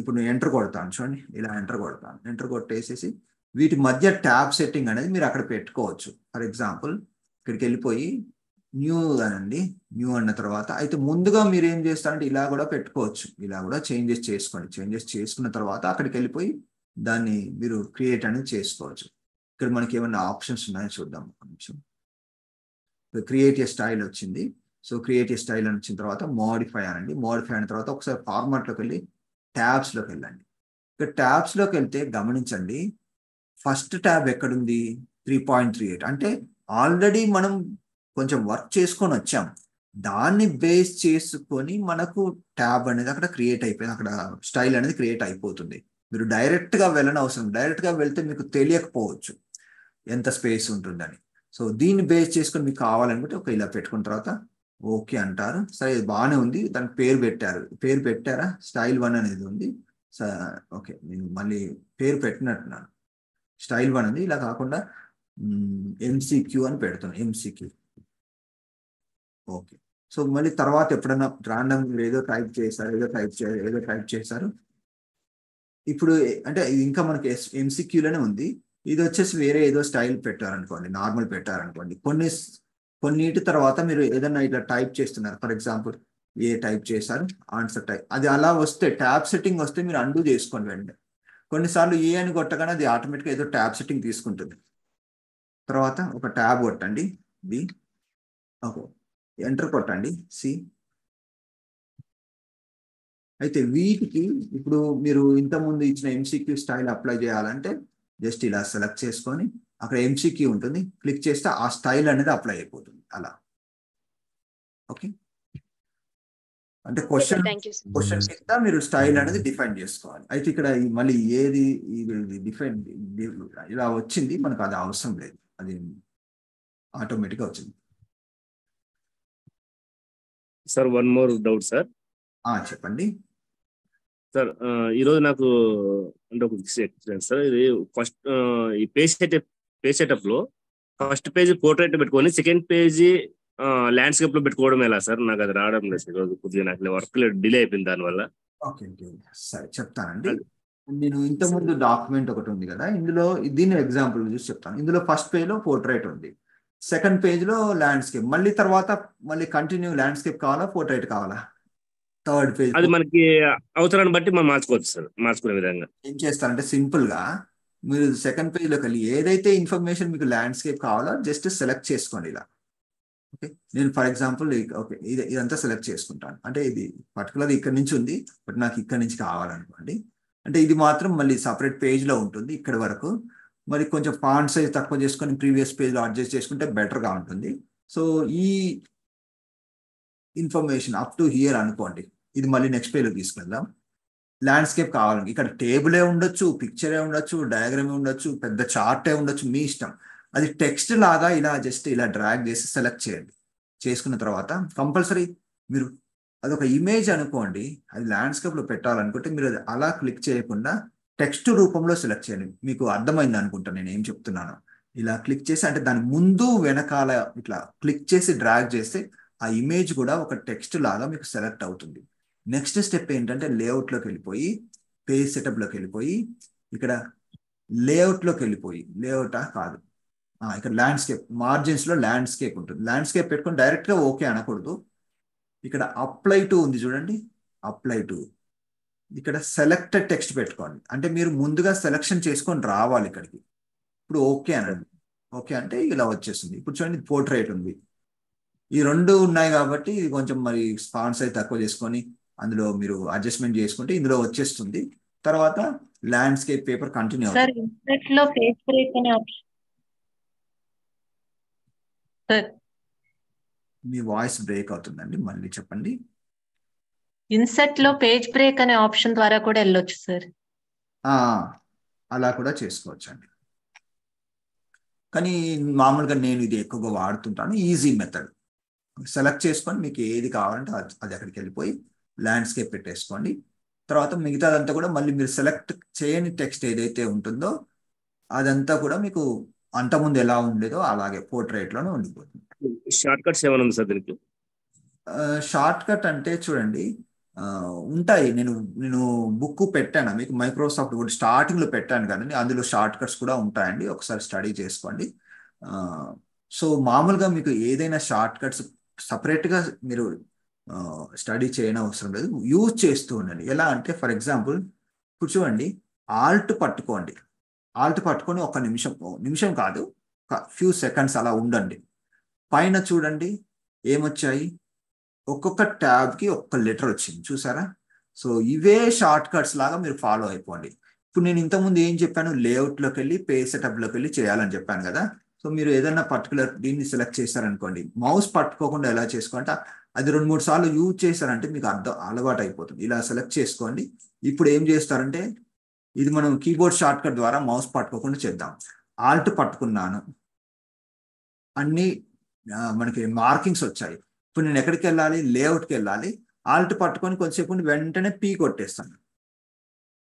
ఇప్పుడు నేను ఎంటర్ కొడతాను చూడండి, ఇలా ఎంటర్ కొట్టేసేసి వీటి మధ్య ట్యాబ్ సెట్టింగ్ అనేది మీరు అక్కడ పెట్టుకోవచ్చు. ఫర్ ఎగ్జాంపుల్ ఇక్కడికి వెళ్ళిపోయి న్యూ అనండి. న్యూ అన్న తర్వాత అయితే ముందుగా మీరు ఏం చేస్తారంటే ఇలా కూడా పెట్టుకోవచ్చు, ఇలా కూడా చేంజెస్ చేసుకోండి. చేంజెస్ చేసుకున్న తర్వాత అక్కడికి వెళ్ళిపోయి దాన్ని మీరు క్రియేట్ అనేది చేసుకోవచ్చు. ఇక్కడ మనకి ఏమైనా ఆప్షన్స్ ఉన్నాయో చూద్దాం ఒక నిమిషం. క్రియేట్ ఏ స్టైల్ వచ్చింది. సో క్రియేట్ ఏ స్టైల్ అని వచ్చిన తర్వాత మోడిఫై అనండి. మోడిఫై అయిన తర్వాత ఒకసారి ఫార్మాట్లోకి వెళ్ళి ట్యాబ్స్లోకి వెళ్ళండి. ఇక్కడ ట్యాబ్స్లోకి వెళ్తే గమనించండి, ఫస్ట్ ట్యాబ్ ఎక్కడుంది? 3.38. అంటే ఆల్రెడీ మనం కొంచెం వర్క్ చేసుకొని వచ్చాం, దాన్ని బేస్ చేసుకొని మనకు ట్యాబ్ అనేది అక్కడ క్రియేట్ అయిపోయింది, అక్కడ స్టైల్ అనేది క్రియేట్ అయిపోతుంది. మీరు డైరెక్ట్గా వెళ్ళని అవసరం, డైరెక్ట్గా వెళ్తే మీకు తెలియకపోవచ్చు ఎంత స్పేస్ ఉంటుందని. సో దీన్ని బేస్ చేసుకొని మీకు కావాలనుకుంటే ఒక ఇలా పెట్టుకున్న తర్వాత ఓకే అంటారు. సరే ఇది బాగానే ఉంది, దానికి పేరు పెట్టారు. పేరు పెట్టారా? స్టైల్ 1 అనేది ఉంది. ఓకే, నేను మళ్ళీ పేరు పెట్టినట్టున్నాను. స్టైల్ 1 ఉంది. ఇలా కాకుండా ఎంసీక్యూ అని పెడుతున్నాను, ఎంసీక్యూ. ఓకే. సో మళ్ళీ తర్వాత ఎప్పుడైనా రాండమ్ ఏదో టైప్ చేశారు. ఇప్పుడు అంటే ఇది ఇంకా మనకి ఎంసీక్యూలోనే ఉంది. ఇది వచ్చేసి వేరే ఏదో స్టైల్ పెట్టారనుకోండి, నార్మల్ పెట్టారనుకోండి. కొన్నిటి తర్వాత మీరు ఏదైనా ఇట్లా టైప్ చేస్తున్నారు, ఫర్ ఎగ్జాంపుల్ ఏ టైప్ చేశారు, ఆన్సర్ టైప్, అది అలా వస్తే ట్యాబ్ సెట్టింగ్ వస్తే మీరు అండూ చేసుకోండి వెంటనే. కొన్నిసార్లు ఏ అని కొట్టగానే అది ఆటోమేటిక్గా ఏదో ట్యాబ్ సెట్టింగ్ తీసుకుంటుంది. తర్వాత ఒక ట్యాబ్ కొట్టండి, బి. ఓకే, ఎంటర్ కొట్టండి, సి. అయితే వీటికి ఇప్పుడు మీరు ఇంతకుముందు ఇచ్చిన ఎంసీక్యూ స్టైల్ అప్లై చేయాలంటే జస్ట్ ఇలా సెలెక్ట్ చేసుకొని అక్కడ ఎంసీక్యూ ఉంటుంది, క్లిక్ చేస్తే ఆ స్టైల్ అనేది అప్లై అయిపోతుంది అలా. ఓకే, అంటే క్వశ్చన్ కింద మీరు స్టైల్ అనేది డిఫైన్ చేసుకోవాలి. అయితే ఇక్కడ మళ్ళీ ఏది డిఫైన్ ఇలా వచ్చింది, మనకు అది అవసరం లేదు, అది ఆటోమేటిక్గా వచ్చింది. Sir one more doubt sir. చెప్పండి సార్. ఈరోజు నాకు అంటే ఒక ఎక్స్పీరియన్స్ సార్. ఇది ఫస్ట్ ఈ పేజ్ సెటప్ లో ఫస్ట్ పేజ్ పోర్ట్రేట్ పెట్టుకొని సెకండ్ పేజీ ల్యాండ్స్కేప్ లో పెట్టుకోవడం ఎలా సార్? నాకు అది రావడం లేదు సార్. ఈరోజు కొద్దిగా నాకు వర్క్ డిలే అయిపోయింది దానివల్ల. ఓకే, సరే చెప్తానండి. నేను ఇంతకుముందు డాక్యుమెంట్ ఒకటి ఉంది కదా, ఇందులో దీన్ని ఎగ్జాంపుల్ చూసి చెప్తాను. ఇందులో ఫస్ట్ పేజ్ లో పోర్ట్రేట్ ఉంది, సెకండ్ పేజ్ లో ల్యాండ్స్కేప్, మళ్ళీ తర్వాత మళ్ళీ కంటిన్యూ ల్యాండ్స్కేప్ కావాలా, పోర్ట్రేట్ కావాలా? థర్డ్ పేజ్ అది మనకి అవసరాన్ని బట్టి మనం మార్చుకోవచ్చు సార్. మార్చుకునే విధంగా ఏం చేస్తారంటే సింపుల్ గా మీరు సెకండ్ పేజ్ లోకి వెళ్ళి ఏదైతే ఇన్ఫర్మేషన్ మీకు ల్యాండ్స్కేప్ కావాలో జస్ట్ సెలెక్ట్ చేసుకోండి ఇలా. ఓకే, నేను ఫర్ ఎగ్జాంపుల్ ఓకే ఇదంతా సెలెక్ట్ చేసుకుంటాను. అంటే ఇది పర్టికులర్ ఇక్కడ నుంచి ఉంది, బట్ నాకు ఇక్కడ నుంచి కావాలనుకోండి. అంటే ఇది మాత్రం మళ్ళీ సపరేట్ పేజ్ లో ఉంటుంది ఇక్కడ వరకు. మరి కొంచెం ఫాంట్ సైజ్ తక్కువ చేసుకొని ప్రీవియస్ పేజ్ లో అడ్జస్ట్ చేసుకుంటే బెటర్ గా ఉంటుంది. సో ఈ ఇన్ఫర్మేషన్ అప్ టు హియర్ అనుకోండి, ఇది మళ్ళీ నెక్స్ట్ పేజ్ లో తీసుకెళ్దాం. ల్యాండ్స్కేప్ కావాలండి, ఇక్కడ టేబులే ఉండొచ్చు, పిక్చరే ఉండొచ్చు, డయాగ్రామే ఉండొచ్చు, పెద్ద చార్టే ఉండొచ్చు, మీ ఇష్టం. అది టెక్స్ట్ లాగా ఇలా జస్ట్ ఇలా డ్రాగ్ చేసి సెలెక్ట్ చేయండి. చేసుకున్న తర్వాత కంపల్సరీ మీరు అదొక ఇమేజ్ అనుకోండి, అది ల్యాండ్స్కేప్ లో పెట్టాలనుకుంటే మీరు అది అలా క్లిక్ చేయకుండా టెక్స్ట్ రూపంలో సెలెక్ట్ చేయండి. మీకు అర్థమైంది అనుకుంటా నేను ఏం చెప్తున్నాను. ఇలా క్లిక్ చేసి అంటే దాని ముందు వెనకాల ఇట్లా క్లిక్ చేసి డ్రాగ్ చేస్తే ఆ ఇమేజ్ కూడా ఒక టెక్స్ట్ లాగా మీకు సెలెక్ట్ అవుతుంది. నెక్స్ట్ స్టెప్ ఏంటంటే లేఅవుట్లోకి వెళ్ళిపోయి పేజ్ సెటప్లోకి వెళ్ళిపోయి ఇక్కడ లేఅవుట్లోకి వెళ్ళిపోయి లేఅవుటా కాదు ఇక్కడ ల్యాండ్స్కేప్ మార్జిన్స్ లో ల్యాండ్స్కేప్ ఉంటుంది. ల్యాండ్స్కేప్ పెట్టుకొని డైరెక్ట్గా ఓకే అనకూడదు. ఇక్కడ అప్లై టు ఉంది చూడండి, అప్లై టు ఇక్కడ సెలెక్టెడ్ టెక్స్ట్ పెట్టుకోండి. అంటే మీరు ముందుగా సెలెక్షన్ చేసుకొని రావాలి ఇక్కడికి. ఇప్పుడు ఓకే అనండి. ఓకే అంటే ఇలా వచ్చేస్తుంది. ఇప్పుడు చూడండి పోర్ట్రేట్ ఉంది, ఈ రెండు ఉన్నాయి కాబట్టి ఇది కొంచెం మరి ఫాంట్ సైజ్ తక్కువ చేసుకొని అందులో మీరు అడ్జస్ట్మెంట్ చేసుకుంటే ఇందులో వచ్చేస్తుంది. తర్వాత ల్యాండ్స్కేప్ పేపర్ కంటిన్యూ అవుతుంది. మీ వాయిస్ బ్రేక్ అవుతుందండి, మళ్ళీ చెప్పండి. ఇన్సెట్ లో పేజ్ బ్రేక్ అనే ఆప్షన్ ద్వారా కూడా వెళ్ళొచ్చు సార్. అలా కూడా చేసుకోవచ్చు అండి, కానీ మామూలుగా నేను ఇది ఎక్కువగా వాడుతుంటాను. ఈజీ మెథడ్ సెలెక్ట్ చేసుకొని మీకు ఏది కావాలంటే అది అక్కడికి వెళ్ళిపోయి ల్యాండ్స్కేప్ పెట్టేసుకోండి. తర్వాత మిగతాదంతా కూడా మళ్ళీ మీరు సెలెక్ట్ చేయని టెక్స్ట్ ఏదైతే ఉంటుందో అదంతా కూడా మీకు అంతకుముందు ఎలా ఉండేదో అలాగే పోర్ట్రేట్ లోనే ఉండిపోతుంది. షార్ట్ కట్స్ ఏమైనా ఉంది సార్ దీనికి? షార్ట్ కట్ అంటే చూడండి ఉంటాయి. నేను బుక్ పెట్టాను మీకు, మైక్రోసాఫ్ట్ వర్డ్ స్టార్టింగ్ లో పెట్టాను కానీ అందులో షార్ట్ కట్స్ కూడా ఉంటాయండి. ఒకసారి స్టడీ చేసుకోండి. సో మామూలుగా మీకు ఏదైనా షార్ట్ కట్స్ సపరేట్గా మీరు స్టడీ చేయని అవసరం లేదు, యూజ్ చేస్తూ ఉండండి. ఎలా అంటే ఫర్ ఎగ్జాంపుల్ ఇప్పుడు చూడండి, ఆల్ట్ పట్టుకోండి, ఆల్ట్ పట్టుకొని ఒక నిమిషం కాదు, ఒక ఫ్యూ సెకండ్స్ అలా ఉండండి. పైన చూడండి ఏమొచ్చాయి, ఒక్కొక్క ట్యాబ్కి ఒక్క లెటర్ వచ్చింది చూసారా. సో ఇవే షార్ట్ కట్స్ లాగా మీరు ఫాలో అయిపోండి. ఇప్పుడు నేను ఇంతకుముందు ఏం చెప్పాను, లేఅవుట్లోకి వెళ్ళి పేజ్ సెటప్లోకి వెళ్ళి చేయాలని చెప్పాను కదా. సో మీరు ఏదైనా పర్టికులర్ దీన్ని సెలెక్ట్ చేశారనుకోండి, మౌస్ పట్టుకోకుండా ఎలా చేసుకోంటే అది 2-3 సార్లు యూజ్ చేశారంటే మీకు అలవాటు అయిపోతుంది. ఇలా సెలెక్ట్ చేసుకోండి. ఇప్పుడు ఏం చేస్తారంటే ఇది మనం కీబోర్డ్ షార్ట్ కట్ ద్వారా మౌస్ పట్టుకోకుండా చేద్దాం. ఆల్ట్ పట్టుకున్నాను, అన్ని మనకి మార్కింగ్స్ వచ్చాయి. ఇప్పుడు నేను ఎక్కడికి వెళ్ళాలి, లేఅవుట్కి వెళ్ళాలి. ఆల్ట్ పట్టుకొని కొద్దిసేపు వెంటనే పీ కొట్టేస్తాను,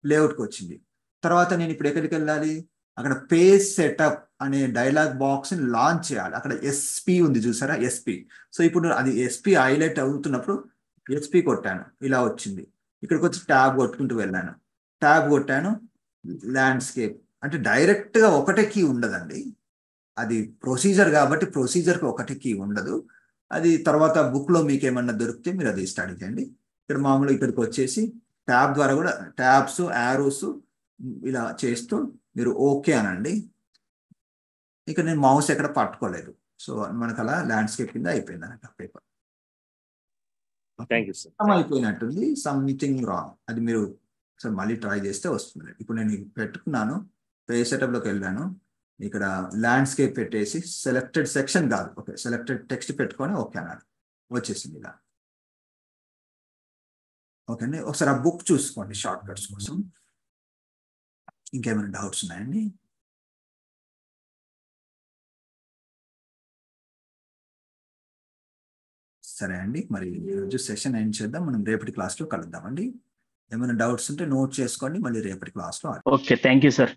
లేఅవుట్కి వచ్చింది. తర్వాత నేను ఇప్పుడు ఎక్కడికి వెళ్ళాలి, అక్కడ పేజ్ సెటప్ అనే డైలాగ్ బాక్స్ని లాంచ్ చేయాలి. అక్కడ ఎస్పీ ఉంది చూసారా, ఎస్పీ. సో ఇప్పుడు అది ఎస్పీ హైలైట్ అవుతున్నప్పుడు ఎస్పీ కొట్టాను, ఇలా వచ్చింది. ఇక్కడికి వచ్చి ట్యాబ్ కొట్టుకుంటూ వెళ్ళాను, ట్యాబ్ కొట్టాను, ల్యాండ్స్కేప్. అంటే డైరెక్ట్గా ఒకటే కీ ఉండదండి, అది ప్రొసీజర్ కాబట్టి ప్రొసీజర్కి ఒకటే కీ ఉండదు. అది తర్వాత బుక్లో మీకు ఏమన్నా దొరికితే మీరు అది స్టడీ చేయండి. ఇక్కడ మామూలుగా ఇక్కడికి వచ్చేసి ట్యాబ్ ద్వారా కూడా ట్యాబ్స్, యారోస్ ఇలా చేస్తూ మీరు ఓకే అనండి. ఇక్కడ నేను మౌస్ ఎక్కడ పట్టుకోలేదు. సో మనకు అలా ల్యాండ్స్కేప్ కింద అయిపోయింది అన్నట్టు పేపర్. అయిపోయినట్టుంది, సంథింగ్ రాంగ్. అది మీరు సార్ మళ్ళీ ట్రై చేస్తే వస్తుంది. ఇప్పుడు నేను పెట్టుకున్నాను, పేజ్ సెటప్లోకి వెళ్ళాను, ఇక్కడ ల్యాండ్స్కేప్ పెట్టేసి సెలెక్టెడ్ సెక్షన్ కాదు, ఓకే సెలెక్టెడ్ టెక్స్ట్ పెట్టుకొని ఓకే అన్నాడు, వచ్చేసింది ఇలా. ఓకే అండి, ఒకసారి ఆ బుక్ చూసుకోండి షార్ట్ కట్స్ కోసం. ఇంకేమైనా డౌట్స్ ఉన్నాయండి? సరే అండి, మరి ఈరోజు సెషన్ ఎండ్ చేద్దాం. మనం రేపటి క్లాస్లో కలుద్దామండి. ఏమైనా డౌట్స్ ఉంటే నోట్ చేసుకోండి, మళ్ళీ రేపటి క్లాస్లో. Okay, thank you sir.